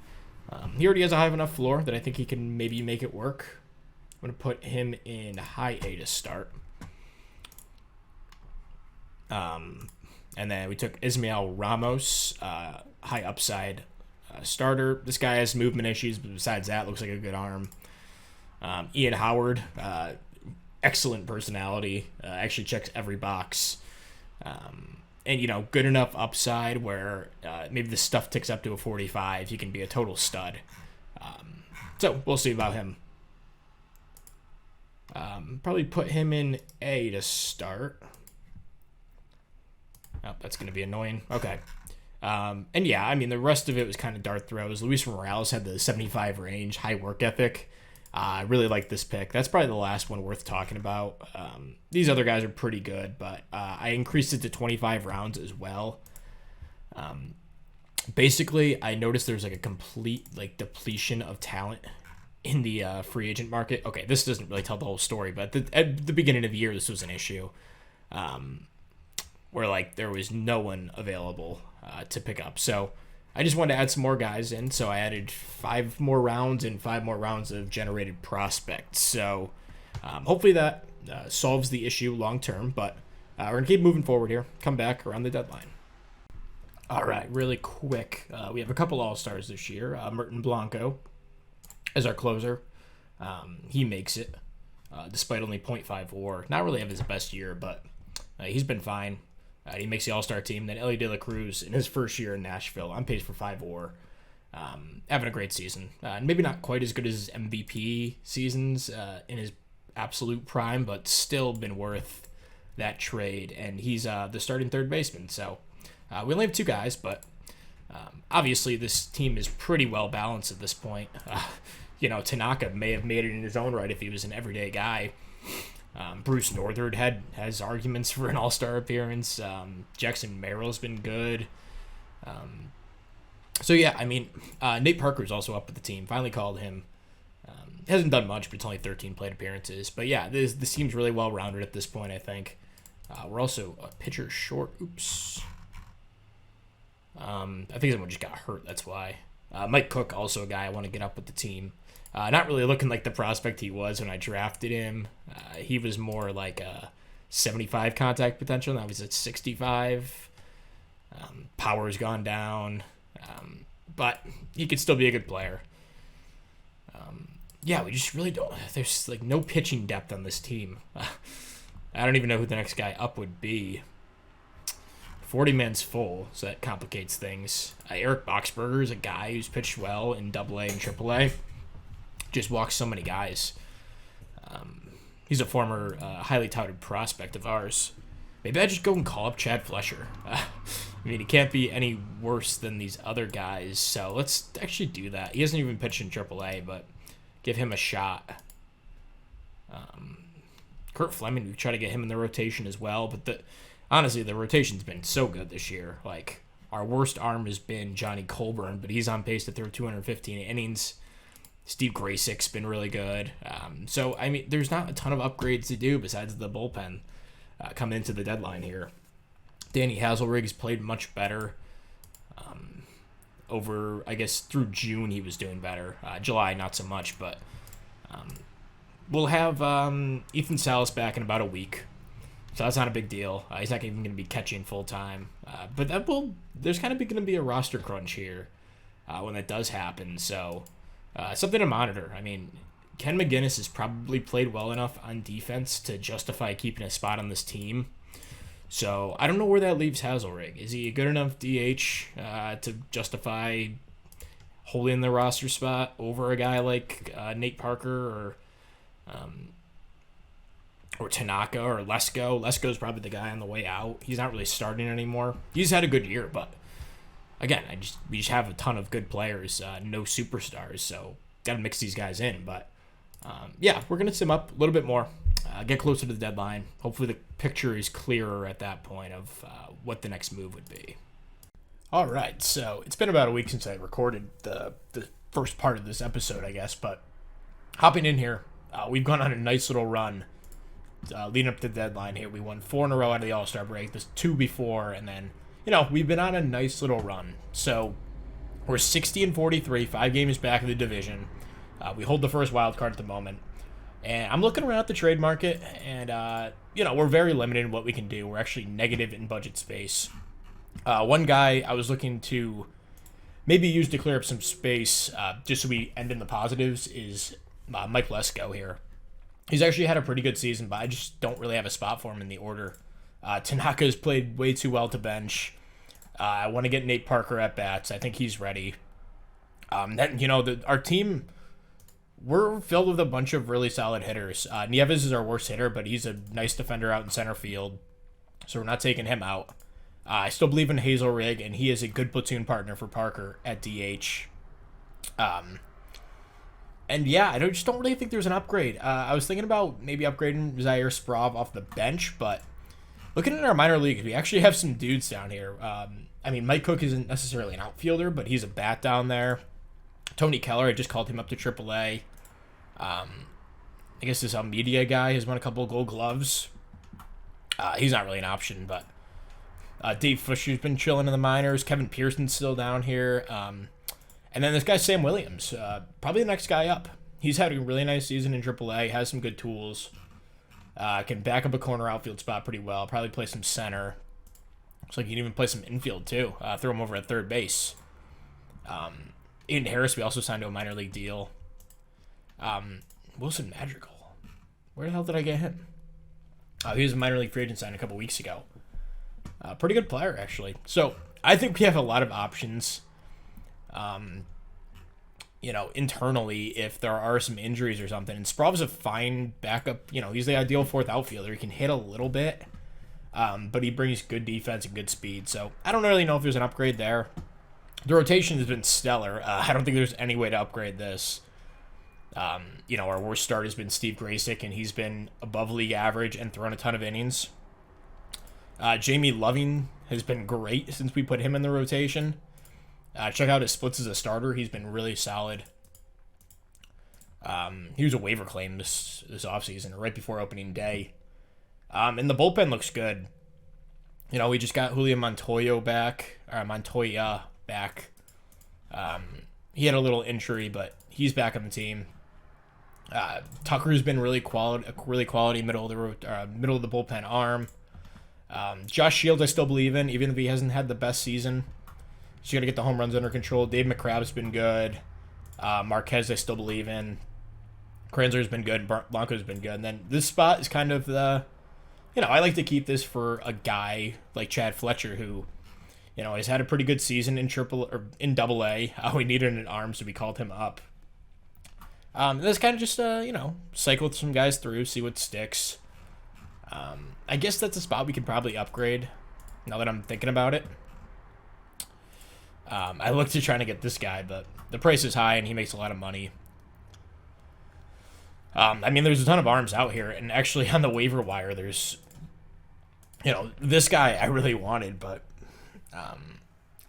he already has a high enough floor that I think he can maybe make it work. I'm going to put him in high A to start. And then we took Ismael Ramos, high upside starter. This guy has movement issues, but besides that, looks like a good arm. Ian Howard, excellent personality, actually checks every box. And, good enough upside where maybe the stuff ticks up to a 45. He can be a total stud. So we'll see about him. Probably put him in A to start. Oh, that's going to be annoying. Okay. And yeah, I mean, the rest of it was kind of dart throws. Luis Morales had the 75 range, high work ethic. I really like this pick. That's probably the last one worth talking about. These other guys are pretty good, but I increased it to 25 rounds as well. Basically, I noticed there's like a complete depletion of talent in the free agent market. Okay, this doesn't really tell the whole story, but at the beginning of the year, this was an issue. Where there was no one available to pick up. So I just wanted to add some more guys in. So I added 5 more rounds and 5 more rounds of generated prospects. So hopefully that solves the issue long term. But we're going to keep moving forward here. Come back around the deadline. All right, really quick. We have a couple All-Stars this year. Merton Blanco as our closer. He makes it despite only .5 WAR. Not really have his best year, but he's been fine. He makes the All-Star team. Then Ellie De La Cruz, in his first year in Nashville, on pace for 5 WAR. Having a great season. Maybe not quite as good as his MVP seasons in his absolute prime, but still been worth that trade. And he's the starting third baseman. So we only have 2 guys, but obviously this team is pretty well balanced at this point. Tanaka may have made it in his own right if he was an everyday guy. Bruce Northard has arguments for an All-Star appearance. Jackson Merrill's been good. So yeah, I mean, Nate Parker's also up with the team. Finally called him. Hasn't done much, but it's only 13 plate appearances. But yeah, this team's really well-rounded at this point, I think. We're also a pitcher short. Oops. I think someone just got hurt, that's why. Mike Cook, also a guy I want to get up with the team. Not really looking like the prospect he was when I drafted him. He was more like a 75 contact potential. Now he's at 65. Power's gone down. But he could still be a good player. Yeah, we just really don't. There's no pitching depth on this team. I don't even know who the next guy up would be. 40 man's full, so that complicates things. Eric Boxberger is a guy who's pitched well in AA and AAA. Just walks so many guys. He's a former highly touted prospect of ours. Maybe I just go and call up Chad Flesher. I mean, he can't be any worse than these other guys, so let's actually do that. He hasn't even pitched in AAA, but give him a shot. Kurt Fleming, we try to get him in the rotation as well, but honestly, the rotation's been so good this year. Our worst arm has been Johnny Colburn, but he's on pace to throw 215 innings. Steve Graysick's been really good. So, I mean, there's not a ton of upgrades to do besides the bullpen coming into the deadline here. Danny Hazelrig's played much better. Over, I guess, through June he was doing better. July, not so much, but we'll have Ethan Salas back in about a week. So that's not a big deal. He's not even going to be catching full time. But there's kind of going to be a roster crunch here when that does happen. So something to monitor. I mean, Ken McGinnis has probably played well enough on defense to justify keeping a spot on this team. So I don't know where that leaves Hazelrig. Is he a good enough DH to justify holding the roster spot over a guy like Nate Parker or Tanaka or Lesko? Lesko's probably the guy on the way out. He's not really starting anymore. He's had a good year, but again, we just have a ton of good players, no superstars, so got to mix these guys in. But yeah, we're gonna sim up a little bit more. Get closer to the deadline. Hopefully the picture is clearer at that point of what the next move would be. All right, so it's been about a week since I recorded the first part of this episode, I guess, but hopping in here, we've gone on a nice little run leading up to the deadline here. We won 4 in a row out of the All-Star break, this 2 before, and then, we've been on a nice little run. So we're 60-43, 5 games back of the division. We hold the first wild card at the moment. And I'm looking around at the trade market, and, we're very limited in what we can do. We're actually negative in budget space. One guy I was looking to maybe use to clear up some space, just so we end in the positives, is Mike Lesko here. He's actually had a pretty good season, but I just don't really have a spot for him in the order. Tanaka's played way too well to bench. I want to get Nate Parker at bats. I think he's ready. Our team... We're filled with a bunch of really solid hitters. Nieves is our worst hitter, but he's a nice defender out in center field, so we're not taking him out. I still believe in Hazelrig, and he is a good platoon partner for Parker at DH. And yeah, I just don't really think there's an upgrade. I was thinking about maybe upgrading Zaire Sprov off the bench, but looking at our minor leagues, we actually have some dudes down here. Mike Cook isn't necessarily an outfielder, but he's a bat down there. Tony Keller, I just called him up to AAA. I guess this Almeida guy has won a couple of Gold Gloves. He's not really an option, but Dave Fisher's been chilling in the minors. Kevin Pearson's still down here. And then this guy, Sam Williams, probably the next guy up. He's had a really nice season in AAA, has some good tools, can back up a corner outfield spot pretty well, probably play some center. Looks like he can even play some infield, too. Throw him over at third base. Aiden Harris, we also signed to a minor league deal. Wilson Madrigal. Where the hell did I get him? He was a minor league free agent signed a couple weeks ago. Pretty good player, actually. So, I think we have a lot of options, internally if there are some injuries or something. And Sprov's a fine backup. He's the ideal fourth outfielder. He can hit a little bit, but he brings good defense and good speed. So, I don't really know if there's an upgrade there. The rotation has been stellar. I don't think there's any way to upgrade this. Our worst start has been Steve Graysick, and he's been above league average and thrown a ton of innings. Jamie Loving has been great since we put him in the rotation. Check out his splits as a starter. He's been really solid. He was a waiver claim this offseason, right before opening day. And the bullpen looks good. We just got Julian Montoya back. He had a little injury, but he's back on the team. Tucker's been really quality middle of the bullpen arm. Josh Shields I still believe in, even if he hasn't had the best season. He's got to get the home runs under control. Dave McCrabb's been good. Marquez I still believe in. Kranzler's been good. Blanco's been good. And then this spot is kind of the, I like to keep this for a guy like Chad Fletcher who, he's had a pretty good season in Double A. We needed an arm, so we called him up. This kind of just, cycle some guys through, see what sticks. I guess that's a spot we could probably upgrade now that I'm thinking about it. I looked at trying to get this guy, but the price is high and he makes a lot of money. There's a ton of arms out here, and actually on the waiver wire, there's, this guy I really wanted, but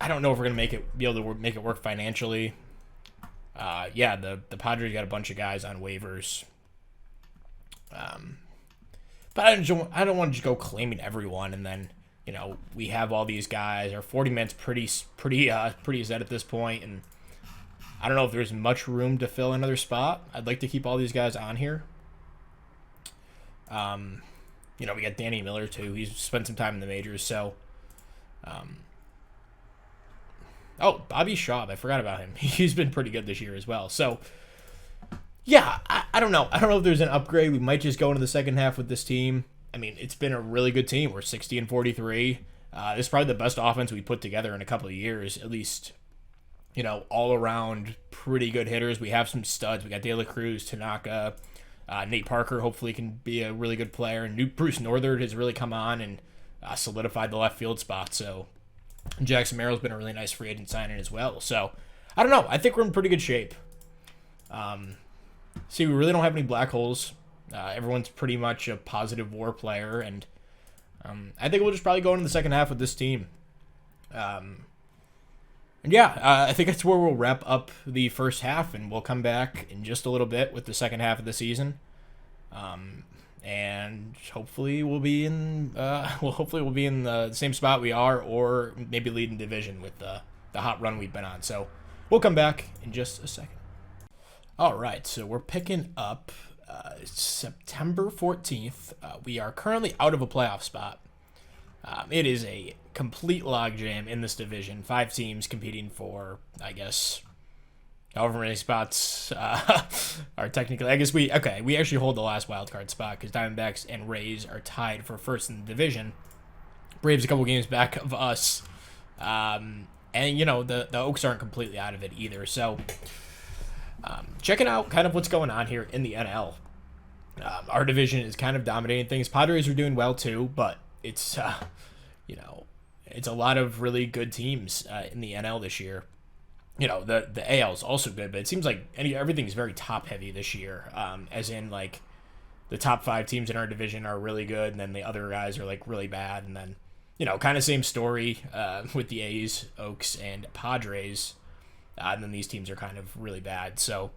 I don't know if we're gonna be able to make it work financially. Yeah, the Padres got a bunch of guys on waivers. But I don't want to just go claiming everyone, and then we have all these guys. Our 40 man's pretty set at this point, and I don't know if there's much room to fill another spot. I'd like to keep all these guys on here. We got Danny Miller too. He's spent some time in the majors, so. Oh, Bobby Schaub. I forgot about him. He's been pretty good this year as well. So, yeah, I don't know. I don't know if there's an upgrade. We might just go into the second half with this team. I mean, it's been a really good team. We're 60-43. This is probably the best offense we put together in a couple of years, at least, all around pretty good hitters. We have some studs. We got De La Cruz, Tanaka, Nate Parker hopefully can be a really good player. And Bruce Northern has really come on and solidified the left field spot. So Jackson Merrill's been a really nice free agent signing as well. So I don't know. I think we're in pretty good shape. We really don't have any black holes. Everyone's pretty much a positive WAR player, and I think we'll just probably go into the second half with this team. I think that's where we'll wrap up the first half, and we'll come back in just a little bit with the second half of the season. And hopefully we'll be in the same spot we are, or maybe leading division with the hot run we've been on. So we'll come back in just a second. All right, so we're picking up September 14th. We are currently out of a playoff spot. It is a complete logjam in this division. 5 teams competing for, I guess, however many spots are technically. I guess we actually hold the last wild card spot because Diamondbacks and Rays are tied for first in the division. Braves a couple games back of us, and the Oaks aren't completely out of it either. So, checking out kind of what's going on here in the NL. Our division is kind of dominating things. Padres are doing well too, but it's it's a lot of really good teams in the NL this year. The AL is also good, but it seems like everything's very top heavy this year. As in, like, the top 5 teams in our division are really good, and then the other guys are like really bad, and then kind of same story with the A's, Oaks, and Padres, and then these teams are kind of really bad. So,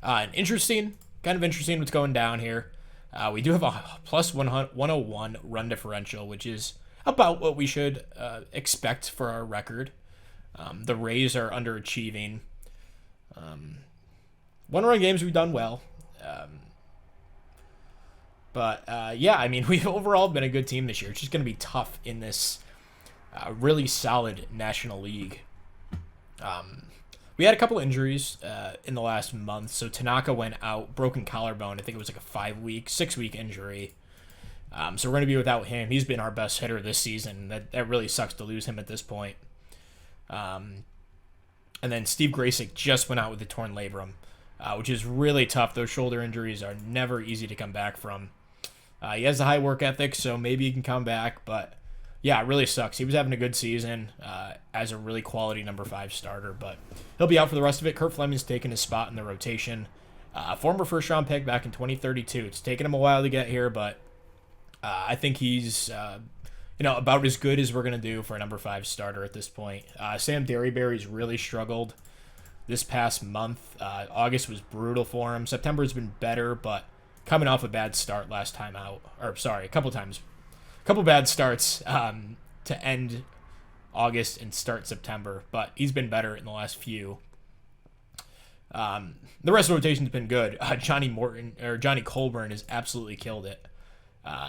kind of interesting what's going down here. We do have a plus 101 run differential, which is about what we should expect for our record. The Rays are underachieving. 1-run games we've done well. We've overall been a good team this year. It's just going to be tough in this really solid National League. We had a couple injuries in the last month. So Tanaka went out, broken collarbone. I think it was like a 6-week injury. So we're going to be without him. He's been our best hitter this season. That really sucks to lose him at this point. And then Steve Graysick just went out with a torn labrum, which is really tough. Those shoulder injuries are never easy to come back from. He has a high work ethic, so maybe he can come back. But, yeah, it really sucks. He was having a good season as a really quality number 5 starter, but he'll be out for the rest of it. Kurt Fleming's taking his spot in the rotation. Former first-round pick back in 2032. It's taken him a while to get here, but I think he's about as good as we're going to do for a number 5 starter at this point. Sam Derryberry's really struggled this past month. August was brutal for him. September's been better, but coming off a bad start last time out. A couple bad starts to end August and start September, but he's been better in the last few. The rest of the rotation's been good. Johnny Colburn has absolutely killed it.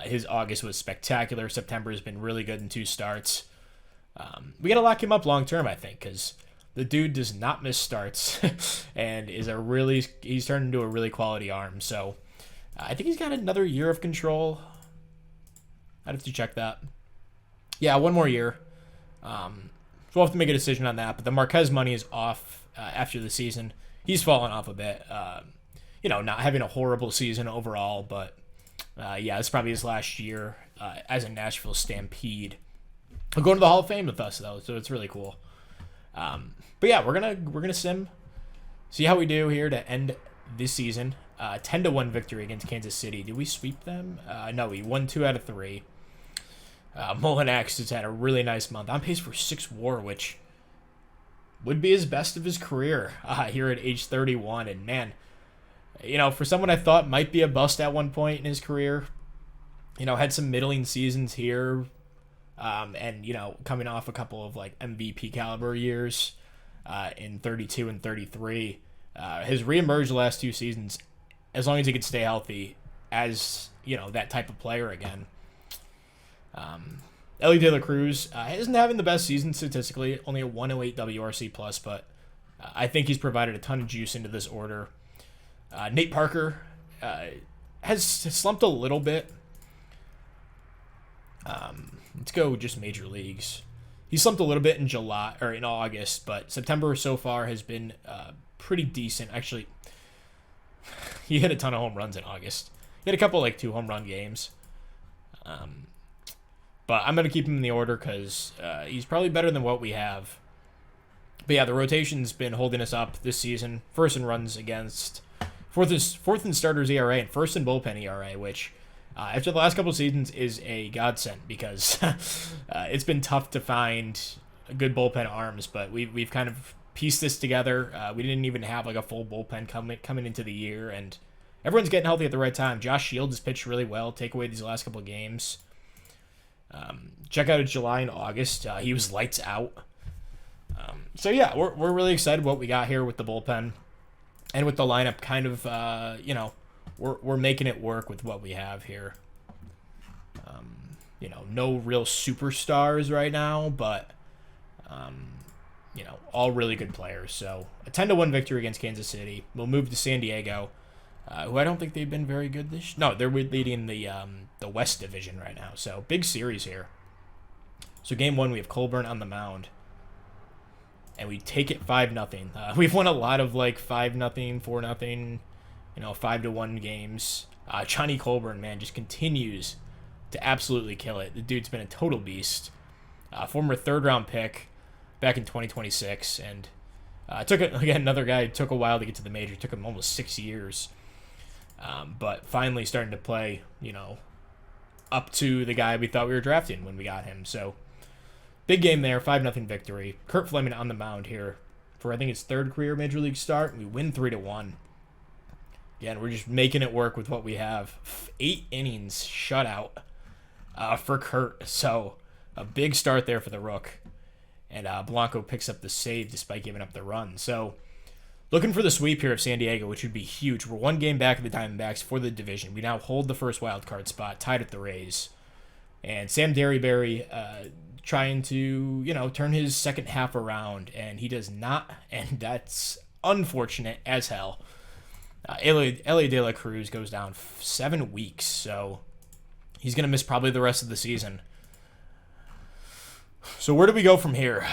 His August was spectacular. September has been really good in 2 starts. We got to lock him up long term, I think, because the dude does not miss starts and he's turned into a really quality arm. So I think he's got another year of control. I'd have to check that. Yeah, 1 more year. So we'll have to make a decision on that. But the Marquez money is off after the season. He's fallen off a bit. Not having a horrible season overall, but it's probably his last year as a Nashville Stampede. He'll go to the Hall of Fame with us, though, so it's really cool. We're gonna see how we do here to end this season. 10-1 victory against Kansas City. Did we sweep them? No, we won 2 out of 3. Molinex has had a really nice month. On pace for 6 WAR, which would be his best of his career here at age 31. And man, for someone I thought might be a bust at one point in his career, had some middling seasons here, and coming off a couple of like MVP caliber years in 32 and 33, has reemerged the last 2 seasons as long as he could stay healthy as that type of player again. Ellie De La Cruz isn't having the best season statistically, only a 108 WRC plus, but I think he's provided a ton of juice into this order. Nate Parker has slumped a little bit. Let's go just major leagues. He slumped a little bit in August, but September so far has been pretty decent. Actually, he hit a ton of home runs in August. He had a couple 2 home run games. But I'm going to keep him in the order because he's probably better than what we have. But yeah, the rotation's been holding us up this season. First in runs against, fourth in starters ERA, and first in bullpen ERA, which after the last couple of seasons is a godsend because it's been tough to find good bullpen arms. But we've kind of pieced this together. We didn't even have a full bullpen coming into the year, and everyone's getting healthy at the right time. Josh Shields has pitched really well. Take away these last couple of games. Check out July and August. He was lights out. So yeah, we're really excited what we got here with the bullpen and with the lineup. Kind of, we're making it work with what we have here. No real superstars right now, but all really good players. So a 10-1 victory against Kansas City. We'll move to San Diego, who I don't think they've been very good this. No, they're leading the West Division right now. So big series here. So game 1, we have Colburn on the mound, and we take it 5-0. We've won a lot of 5-0, 4-0, 5-1 games. Johnny Colburn, man, just continues to absolutely kill it. The dude's been a total beast. Former 3rd-round pick back in 2026, and another guy who took a while to get to the major. It took him almost 6 years. But finally starting to play, up to the guy we thought we were drafting when we got him. So big game there, 5-0 victory. Kurt Fleming on the mound here for I think his 3rd career major league start. And we win 3-1. Again, we're just making it work with what we have. 8 innings shutout for Kurt. So a big start there for the Rook. And Blanco picks up the save despite giving up the run. So looking for the sweep here of San Diego, which would be huge. We're 1 game back of the Diamondbacks for the division. We now hold the first wild card spot, tied at the Rays. And Sam Derryberry trying to, turn his second half around, and he does not, and that's unfortunate as hell. Ellie De La Cruz goes down 7 weeks, so he's going to miss probably the rest of the season. So where do we go from here?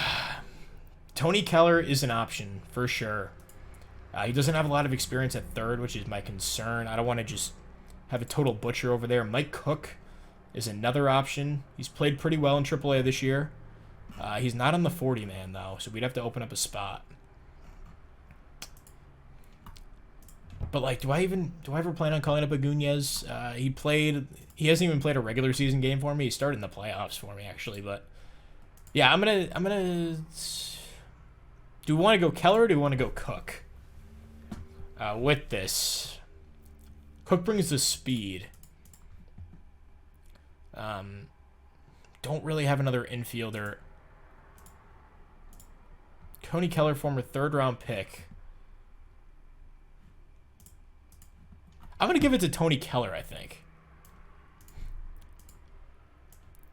Tony Keller is an option for sure. He doesn't have a lot of experience at 3rd, which is my concern. I don't want to just have a total butcher over there. Mike Cook is another option. He's played pretty well in AAA this year. He's not on the 40-man, though, so we'd have to open up a spot. But, do I ever plan on calling up Aguñez? He hasn't even played a regular season game for me. He started in the playoffs for me, actually, but yeah, I'm gonna do we want to go Keller or do we want to go Cook? With this, Cook brings the speed. Don't really have another infielder. Tony Keller, former 3rd-round pick. I'm going to give it to Tony Keller, I think.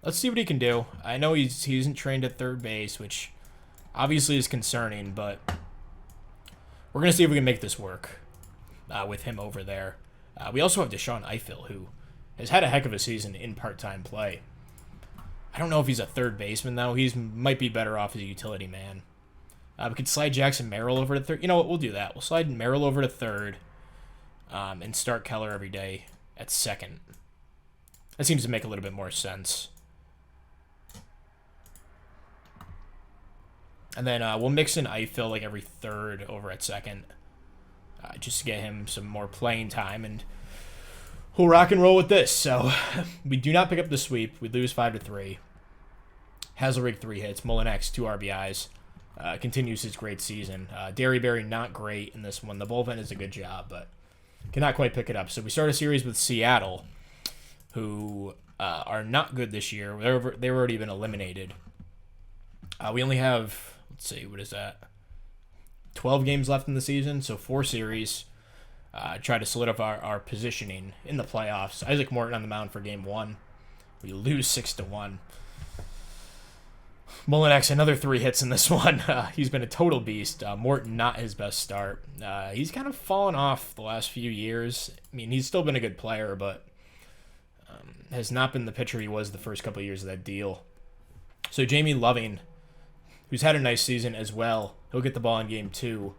Let's see what he can do. I know he isn't trained at 3rd base, which obviously is concerning, but we're going to see if we can make this work with him over there. We also have Deshaun Eiffel, who has had a heck of a season in part-time play. I don't know if he's a 3rd baseman, though. He might be better off as a utility man. We could slide Jackson Merrill over to 3rd. You know what? We'll do that. We'll slide Merrill over to 3rd and start Keller every day at 2nd. That seems to make a little bit more sense. And then we'll mix in Eiffel every 3rd over at 2nd. Just to get him some more playing time. And We'll rock and roll with this. So we do not pick up the sweep. We lose 5-3. Hazelrig 3 hits. Molinex 2 RBIs. Continues his great season. Derryberry not great in this one. The bullpen is a good job, but cannot quite pick it up. So we start a series with Seattle, who are not good this year. They've already been eliminated. We only have, let's see, what is that? 12 games left in the season, so 4 series. Try to solidify our positioning in the playoffs. Isaac Morton on the mound for game 1. We lose 6-1. Molinex, another 3 hits in this one. He's been a total beast. Morton, not his best start. He's kind of fallen off the last few years. I mean, he's still been a good player, but has not been the pitcher he was the first couple of years of that deal. So Jamie Loving, who's had a nice season as well, he'll get the ball in game 2.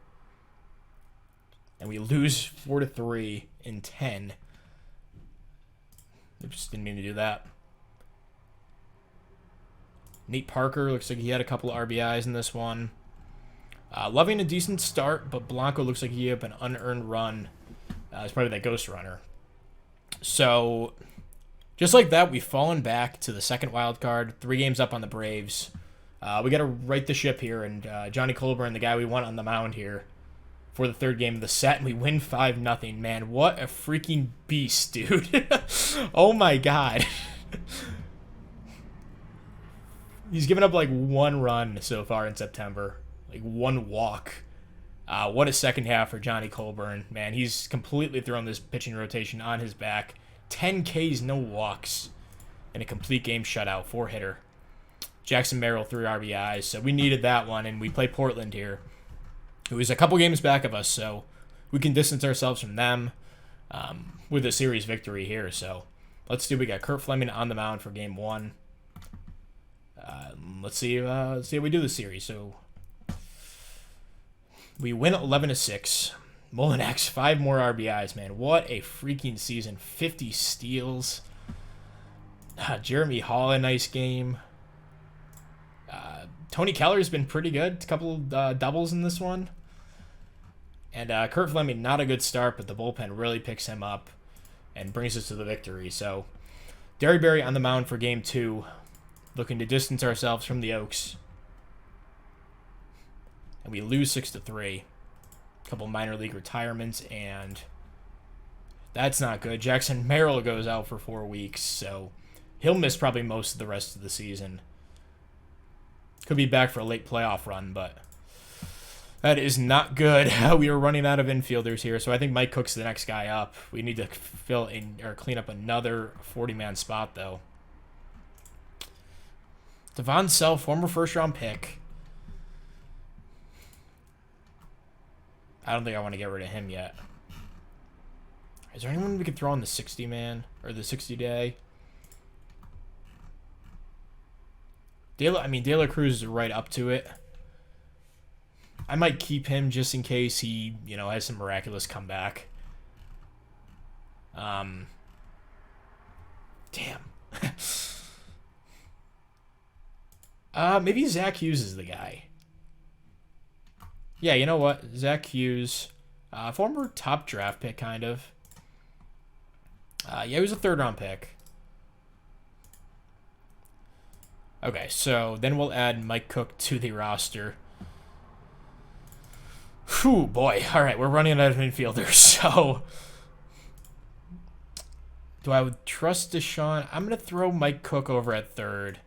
And we lose 4-3 in 10. Oops, didn't mean to do that. Nate Parker looks like he had a couple of RBIs in this one. Loving a decent start, but Blanco looks like he had an unearned run. It's probably that ghost runner. So, just like that, we've fallen back to the second wild card. 3 games up on the Braves. We got to right the ship here, and Johnny Colburn, the guy we want on the mound here, for the 3rd game of the set, and we win 5-0. Man, what a freaking beast, dude. Oh my god. He's given up like 1 run so far in September. Like 1 walk. What a second half for Johnny Colburn. Man, he's completely thrown this pitching rotation on his back. 10 Ks, no walks. And a complete game shutout, 4-hitter. Jackson Merrill, 3 RBIs. So we needed that one, and we play Portland here, who is a couple games back of us, so we can distance ourselves from them with a series victory here. So let's do. We got Kurt Fleming on the mound for game 1. Let's see how we do this series. So we win 11-6. Molinex 5 more RBIs. Man, what a freaking season! 50 steals. Jeremy Hall, a nice game. Tony Keller's been pretty good. A couple doubles in this one. And Kurt Fleming, not a good start, but the bullpen really picks him up and brings us to the victory. So, Derryberry on the mound for game 2, looking to distance ourselves from the Oaks. And we lose 6-3. A couple minor league retirements, and that's not good. Jackson Merrill goes out for 4 weeks, so he'll miss probably most of the rest of the season. Could be back for a late playoff run, but that is not good. We are running out of infielders here, so I think Mike Cook's the next guy up. We need to fill in or clean up another 40-man spot, though. Devon Sell, former first-round pick. I don't think I want to get rid of him yet. Is there anyone we could throw on the 60-man or the 60-day? De La Cruz is right up to it. I might keep him just in case he, has some miraculous comeback. Damn. Maybe Zach Hughes is the guy. Yeah, you know what? Zach Hughes, former top draft pick, kind of. He was a 3rd-round pick. Okay, so then we'll add Mike Cook to the roster. Whew, boy. All right, we're running out of infielders, so do I trust Deshaun? I'm going to throw Mike Cook over at 3rd.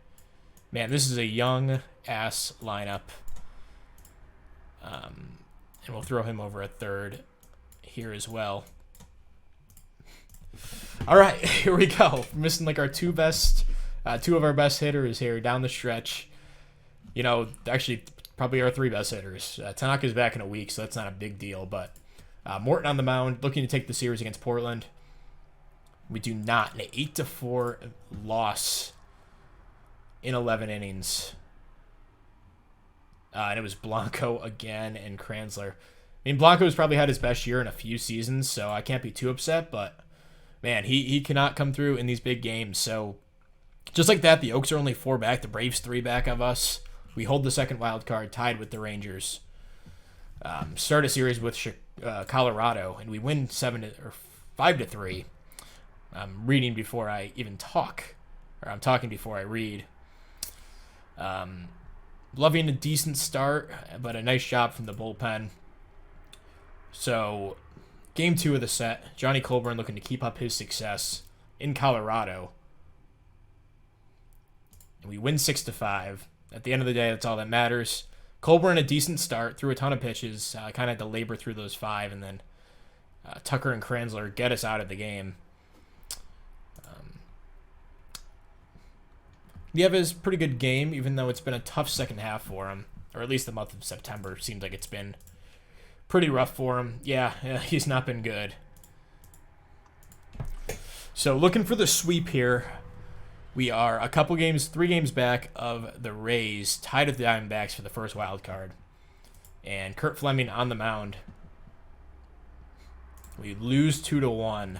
Man, this is a young-ass lineup. And we'll throw him over at 3rd here as well. All right, here we go. We're missing like our 2 of our best hitters here down the stretch. Actually, probably our 3 best hitters. Tanaka's back in a week, so that's not a big deal. But Morton on the mound, looking to take the series against Portland. We do not. An 8-4 loss in 11 innings. And it was Blanco again and Kranzler. Blanco's probably had his best year in a few seasons, so I can't be too upset. But, man, he cannot come through in these big games. So, just like that, the Oaks are only 4 back. The Braves 3 back of us. We hold the second wild card, tied with the Rangers. Start a series with Colorado, and we win 5-3. I'm reading before I even talk, or I'm talking before I read. Loving a decent start, but a nice job from the bullpen. So, game 2 of the set, Johnny Colburn looking to keep up his success in Colorado. And we win 6-5. At the end of the day, that's all that matters. Colburn, a decent start, threw a ton of pitches, kind of had to labor through those 5, and then Tucker and Kranzler get us out of the game. Nieves, pretty good game, even though it's been a tough second half for him, or at least the month of September seems like it's been pretty rough for him. Yeah, he's not been good. So looking for the sweep here. We are a couple games, 3 games back of the Rays, tied with the Diamondbacks for the first wild card. And Kurt Fleming on the mound. We lose 2-1.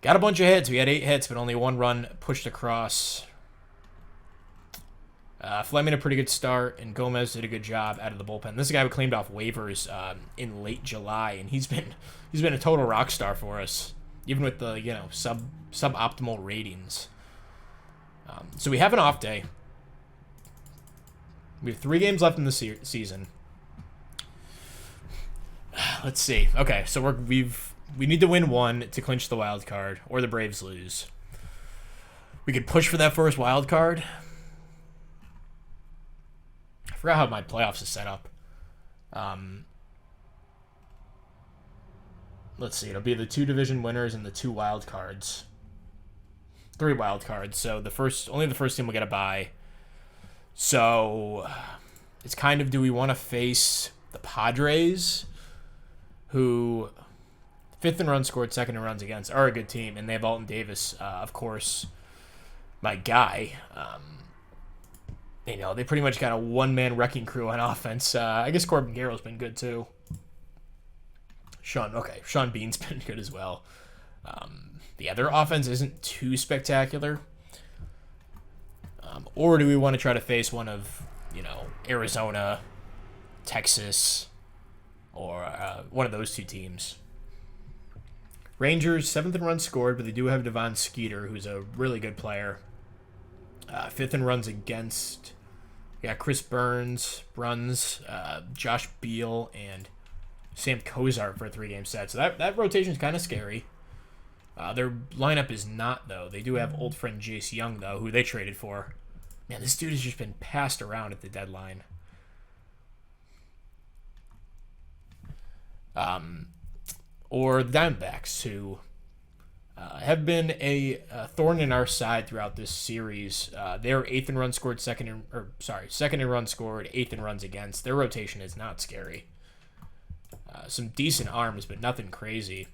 Got a bunch of hits. We had 8 hits, but only 1 run pushed across. Fleming a pretty good start, and Gomez did a good job out of the bullpen. This is a guy we claimed off waivers in late July, and he's been a total rock star for us, even with the suboptimal ratings. So we have an off day. We have 3 games left in the season. Let's see. Okay, so we need to win 1 to clinch the wild card, or the Braves lose. We could push for that first wild card. I forgot how my playoffs is set up. Let's see. It'll be the 2 division winners and the 2 wild cards. 3 wild cards. So only the first team will get a bye. So it's kind of, do we want to face the Padres, who 5th in runs scored, 2nd in runs against, are a good team, and they have Alton Davis, of course, my guy. They pretty much got a one-man wrecking crew on offense. I guess Corbin Garrell's been good too. Sean Bean's been good as well. Their offense isn't too spectacular. Or do we want to try to face one of, Arizona, Texas, or one of those 2 teams? Rangers, 7th in runs scored, but they do have Devon Skeeter, who's a really good player. 5th in runs against. We got Chris Bruns, Josh Beal, and Sam Kozart for a 3-game set. So that rotation is kind of scary. Their lineup is not, though. They do have old friend Jace Young, though, who they traded for. Man, this dude has just been passed around at the deadline. Or the Diamondbacks, who have been a thorn in our side throughout this series. They're 8th in runs scored, 2nd in runs scored, 8th in runs against. Their rotation is not scary. Some decent arms, but nothing crazy.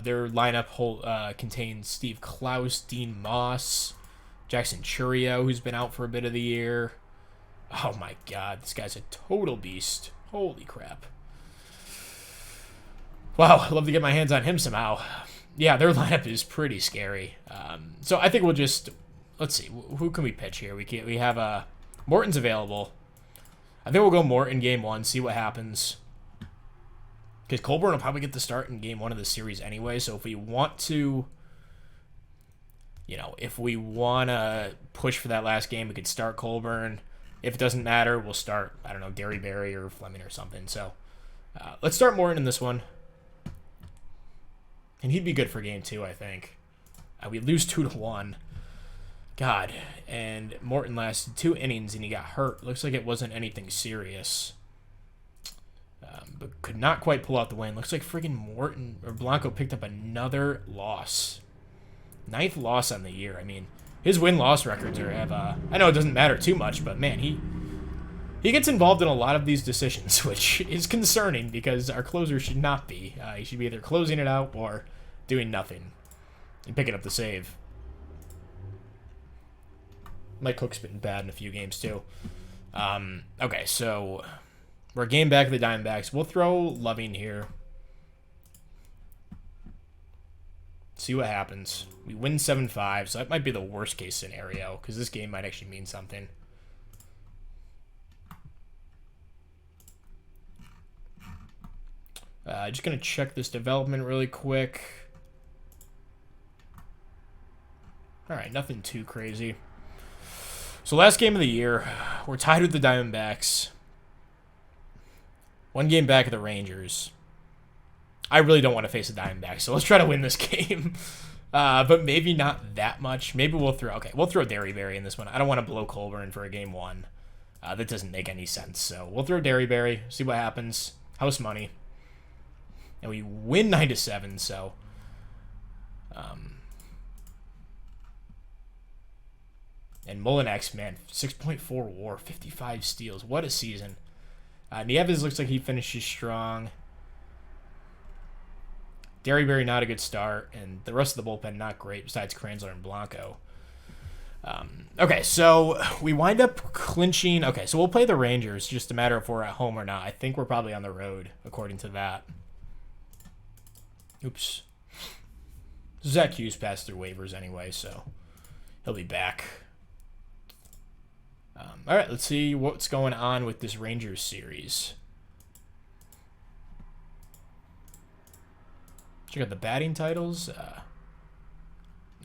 Their lineup contains Steve Klaus, Dean Moss, Jackson Churio, who's been out for a bit of the year. Oh my God, this guy's a total beast. Holy crap. Wow, I'd love to get my hands on him somehow. Yeah, their lineup is pretty scary. So I think we'll just, let's see, who can we pitch here? We have Morton's available. I think we'll go Morton game 1, see what happens. Because Colburn will probably get the start in game 1 of the series anyway. So if we want to, push for that last game, we could start Colburn. If it doesn't matter, we'll start, Gary Berry or Fleming or something. So let's start Morton in this one. And he'd be good for game 2, I think. We lose 2-1. God. And Morton lasted 2 innings and he got hurt. Looks like it wasn't anything serious. But could not quite pull out the win. Looks like friggin' Blanco picked up another loss. 9th loss on the year. I mean, his win-loss records I know it doesn't matter too much, but man, he gets involved in a lot of these decisions, which is concerning because our closer should not be. He should be either closing it out or doing nothing and picking up the save. Mike Cook's been bad in a few games too. Okay, so we're a game back of the Diamondbacks. We'll throw Loving here. See what happens. We win 7-5, so that might be the worst case scenario because this game might actually mean something. Just going to check this development really quick. All right, nothing too crazy. So last game of the year, we're tied with the Diamondbacks. 1 game back of the Rangers. I really don't want to face the Diamondbacks, so let's try to win this game. But maybe not that much. Maybe we'll throw Derryberry in this one. I don't want to blow Colburn for a game 1. That doesn't make any sense. So we'll throw Derryberry, see what happens. House money. And we win 9-7, so... And Molinex, man, 6.4 WAR, 55 steals. What a season. Nieves looks like he finishes strong. Derryberry, not a good start. And the rest of the bullpen, not great, besides Kranzler and Blanco. Okay, so we wind up clinching. Okay, so we'll play the Rangers, just a matter of if we're at home or not. I think we're probably on the road, according to that. Oops. Zach Hughes passed through waivers anyway, so he'll be back. All right, let's see what's going on with this Rangers series. Check out the batting titles.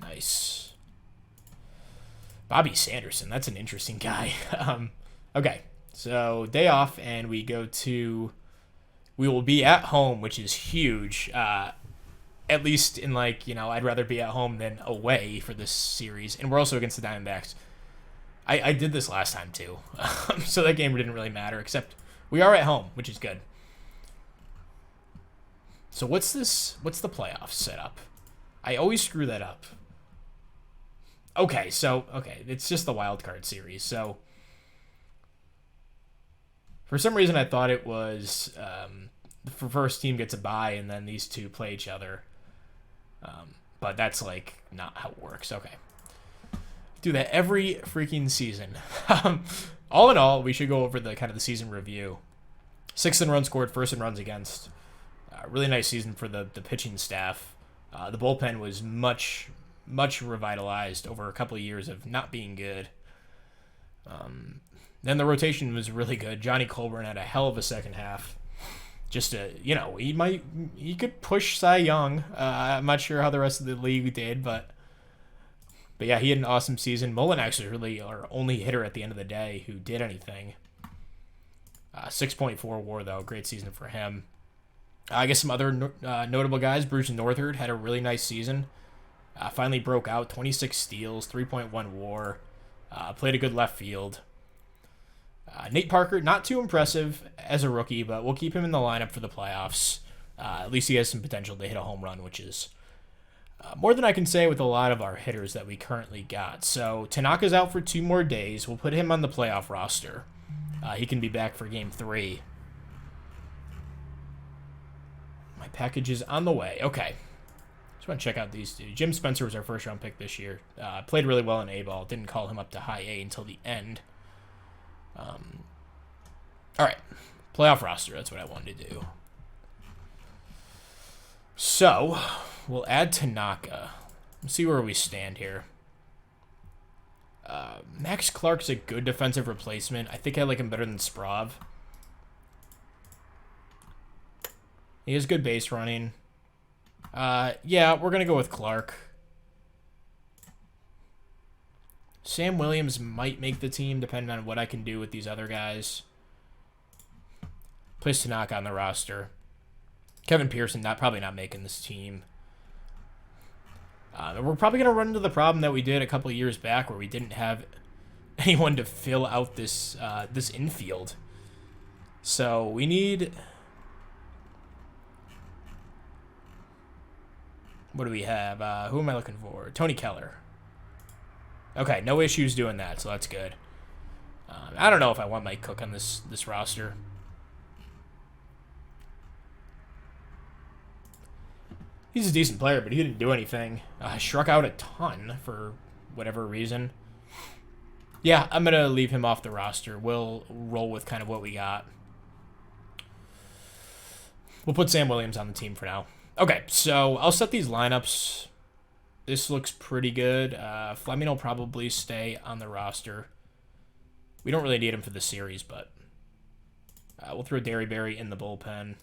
Nice. Bobby Sanderson, that's an interesting guy. Okay, so day off, and we will be at home, which is huge. At least in I'd rather be at home than away for this series. And we're also against the Diamondbacks. I did this last time too, so that game didn't really matter, except we are at home, which is good. So what's the playoff setup? I always screw that up. Okay, it's just the wild card series. So for some reason I thought it was the first team gets a bye and then these two play each other. But that's not how it works. Okay. Do that every freaking season. All in all, we should go over the kind of the season review. 6th in runs scored, 1st in runs against. Really nice season for the pitching staff. The bullpen was much revitalized over a couple of years of not being good. Then the rotation was really good. Johnny Colburn had a hell of a second half. Just he could push Cy Young. I'm not sure how the rest of the league did, but yeah, he had an awesome season. Molinex was really our only hitter at the end of the day who did anything. 6.4 WAR though, great season for him. I guess some other notable guys. Bruce Northard had a really nice season. Finally broke out, 26 steals, 3.1 WAR. Played a good left field. Nate Parker, not too impressive as a rookie, but we'll keep him in the lineup for the playoffs. At least he has some potential to hit a home run, which is more than I can say with a lot of our hitters that we currently got. So Tanaka's out for 2 more days. We'll put him on the playoff roster. He can be back for Game 3. My package is on the way. Okay. Just want to check out these two. Jim Spencer was our first-round pick this year. Played really well in A-ball. Didn't call him up to high A until the end. All right. Playoff roster. That's what I wanted to do. So, we'll add Tanaka. Let's see where we stand here. Max Clark's a good defensive replacement. I think I like him better than Sprav. He has good base running. Yeah, we're going to go with Clark. Sam Williams might make the team, depending on what I can do with these other guys. Place Tanaka on the roster. Kevin Pearson, probably not making this team. We're probably going to run into the problem that we did a couple of years back where we didn't have anyone to fill out this infield. So we need... What do we have? Who am I looking for? Tony Keller. Okay, no issues doing that, so that's good. I don't know if I want Mike Cook on this roster. He's a decent player, but he didn't do anything. Struck out a ton for whatever reason. Yeah, I'm going to leave him off the roster. We'll roll with kind of what we got. We'll put Sam Williams on the team for now. Okay, so I'll set these lineups. This looks pretty good. Fleming will probably stay on the roster. We don't really need him for the series, but we'll throw Derryberry in the bullpen.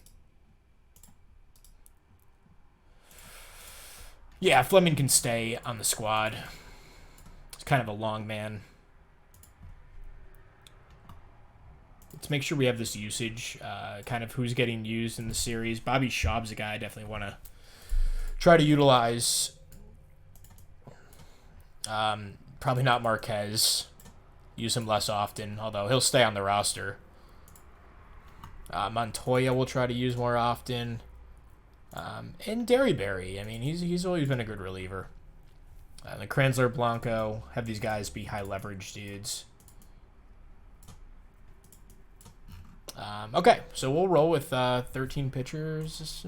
Yeah, Fleming can stay on the squad. It's kind of a long man. Let's make sure we have this usage, kind of who's getting used in the series. Bobby Schaub's a guy I definitely want to try to utilize. Probably not Marquez. Use him less often, although he'll stay on the roster. Montoya we'll try to use more often. And Derryberry. I mean, he's always been a good reliever. The Kranzler, Blanco, have these guys be high leverage dudes. Okay, so we'll roll with 13 pitchers.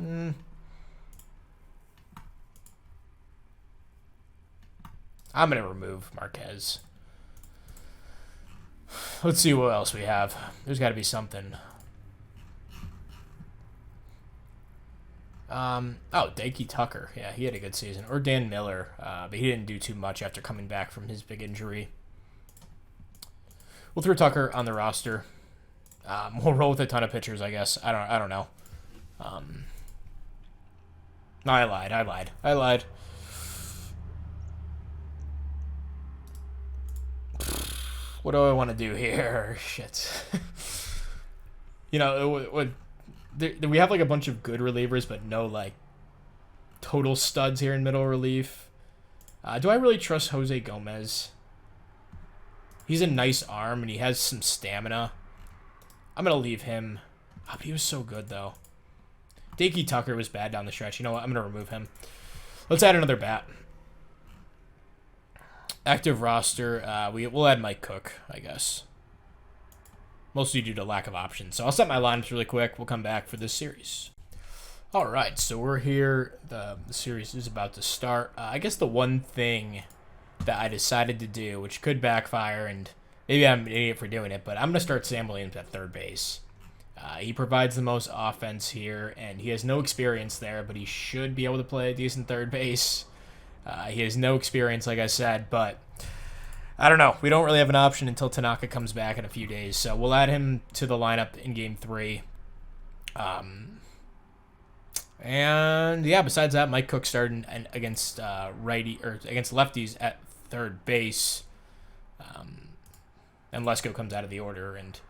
I'm going to remove Marquez. Let's see what else we have. There's got to be something. Dakey Tucker. Yeah, he had a good season. Or Dan Miller, but he didn't do too much after coming back from his big injury. We'll throw Tucker on the roster. We'll roll with a ton of pitchers, I guess. I don't know. No, I lied. What do I want to do here? Shit. We have like a bunch of good relievers, but no like total studs here in middle relief. Do I really trust Jose Gomez? He's a nice arm and he has some stamina. I'm going to leave him. Oh, but he was so good, though. Dakey Tucker was bad down the stretch. You know what? I'm going to remove him. Let's add another bat. Active roster. We'll add Mike Cook, I guess. Mostly due to lack of options. So I'll set my lineups really quick. We'll come back for this series. All right, so we're here. The series is about to start. I guess the one thing that I decided to do, which could backfire, and maybe I'm an idiot for doing it, but I'm going to start Sam Williams at third base. He provides the most offense here, and he has no experience there, but he should be able to play a decent third base. He has no experience, like I said, but I don't know. We don't really have an option until Tanaka comes back in a few days, so we'll add him to the lineup in Game 3. And yeah, besides that, Mike Cook started against against lefties at third base. And Lesko comes out of the order, and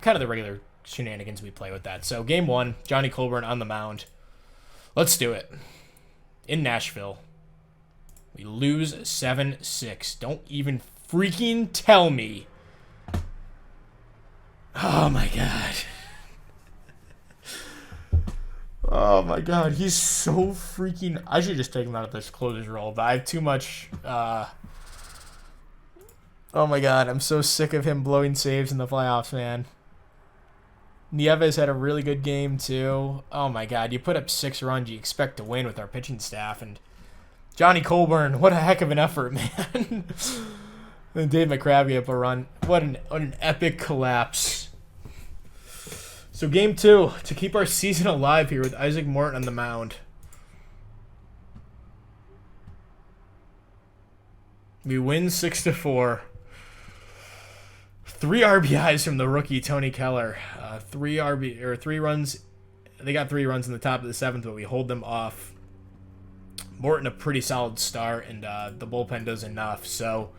kind of the regular shenanigans we play with that. So Game 1, Johnny Colburn on the mound. Let's do it. In Nashville. We lose 7-6. Don't even freaking tell me. Oh my god. Oh my god, he's so freaking... I should just take him out of this closers role, but I have too much... Oh my god, I'm so sick of him blowing saves in the playoffs, man. Nieves had a really good game, too. Oh my god, you put up 6 runs, you expect to win with our pitching staff, and Johnny Colburn, what a heck of an effort, man. And Dave McCrabb gave up a run. What an epic collapse. So Game 2, to keep our season alive here with Isaac Morton on the mound. We win 6-4. 3 RBIs from the rookie Tony Keller. 3 runs. They got 3 runs in the top of the 7th, but we hold them off. Morton a pretty solid start, and the bullpen does enough. So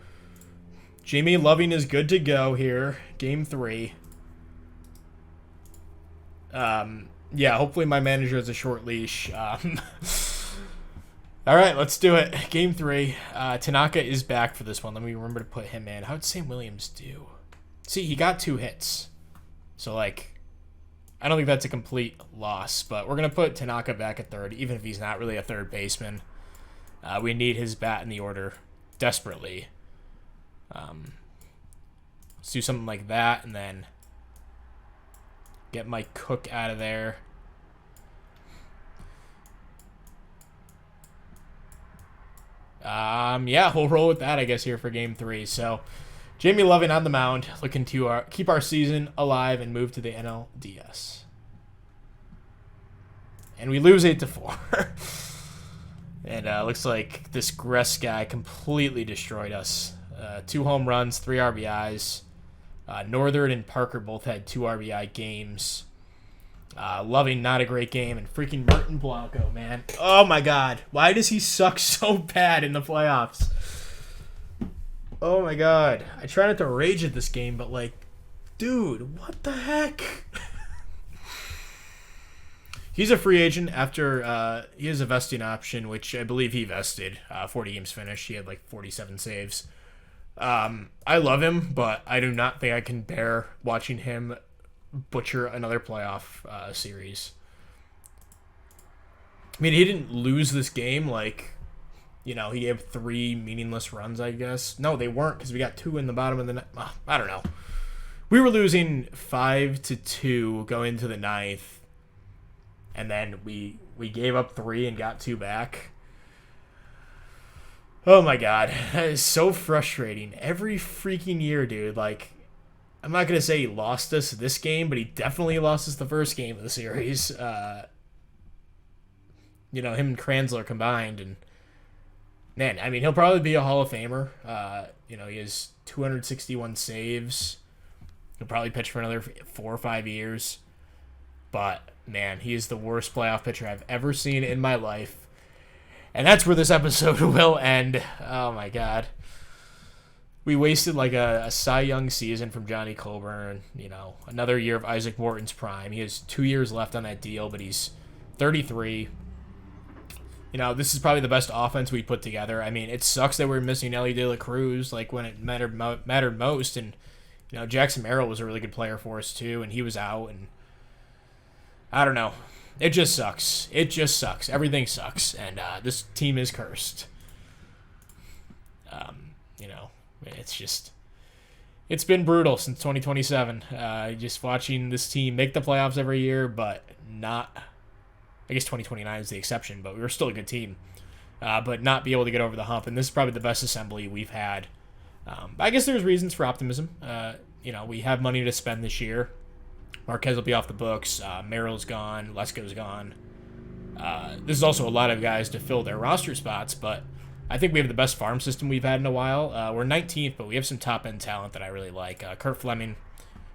Jamie Loving is good to go here. Game 3. Yeah, hopefully my manager has a short leash. All right, let's do it. Game 3. Tanaka is back for this one. Let me remember to put him in. How'd Sam Williams do? See, he got 2 hits. So, like, I don't think that's a complete loss. But we're going to put Tanaka back at third, even if he's not really a third baseman. We need his bat in the order desperately. Let's do something like that, and then get Mike Cook out of there. Yeah, we'll roll with that, I guess, here for Game 3. So, Jamie Loving on the mound, looking to keep our season alive and move to the NLDS. And we lose 8-4. And looks like this Gress guy completely destroyed us. 2 home runs, 3 RBIs. Northern and Parker both had 2 RBI games. Loving not a great game, and freaking Merton Blanco, man. Oh my god. Why does he suck so bad in the playoffs? Oh my god. I try not to rage at this game, but like, dude, what the heck? He's a free agent after he has a vesting option, which I believe he vested. 40 games finished. He had like 47 saves. I love him, but I do not think I can bear watching him butcher another playoff series. I mean, he didn't lose this game like, he gave 3 meaningless runs, I guess. No, they weren't, because we got 2 in the bottom of the ninth. I don't know. We were losing 5-2 going into the ninth, and then we gave up 3 and got 2 back. Oh my god, that is so frustrating. Every freaking year, dude. Like, I'm not going to say he lost us this game, but he definitely lost us the first game of the series. Him and Kranzler combined. And, man, I mean, he'll probably be a Hall of Famer. He has 261 saves. He'll probably pitch for another 4 or 5 years. But, man, he is the worst playoff pitcher I've ever seen in my life. And that's where this episode will end. Oh, my God. We wasted like a Cy Young season from Johnny Coburn, another year of Isaac Morton's prime. He has 2 years left on that deal, but he's 33. This is probably the best offense we put together. I mean, it sucks that we're missing Ellie De La Cruz, like when it mattered most. And, Jackson Merrill was a really good player for us too, and he was out. And I don't know. It just sucks. Everything sucks. And this team is cursed. It's been brutal since 2027. Just watching this team make the playoffs every year, but not. I guess 2029 is the exception, but we were still a good team. But not be able to get over the hump, and this is probably the best assembly we've had. I guess there's reasons for optimism. We have money to spend this year. Marquez will be off the books. Merrill's gone. Lesko's gone. This is also a lot of guys to fill their roster spots, but I think we have the best farm system we've had in a while. We're 19th, but we have some top-end talent that I really like. Kurt Fleming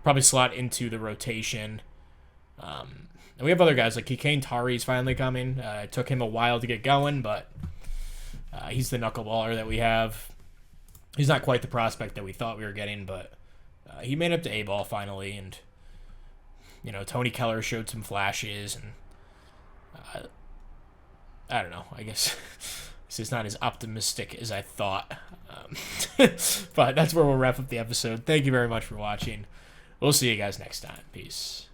probably slot into the rotation. And we have other guys like Kikane Tari's finally coming. It took him a while to get going, but he's the knuckleballer that we have. He's not quite the prospect that we thought we were getting, but he made up to A-ball finally. And, Tony Keller showed some flashes. And I don't know. I guess this is not as optimistic as I thought. But that's where we'll wrap up the episode. Thank you very much for watching. We'll see you guys next time. Peace.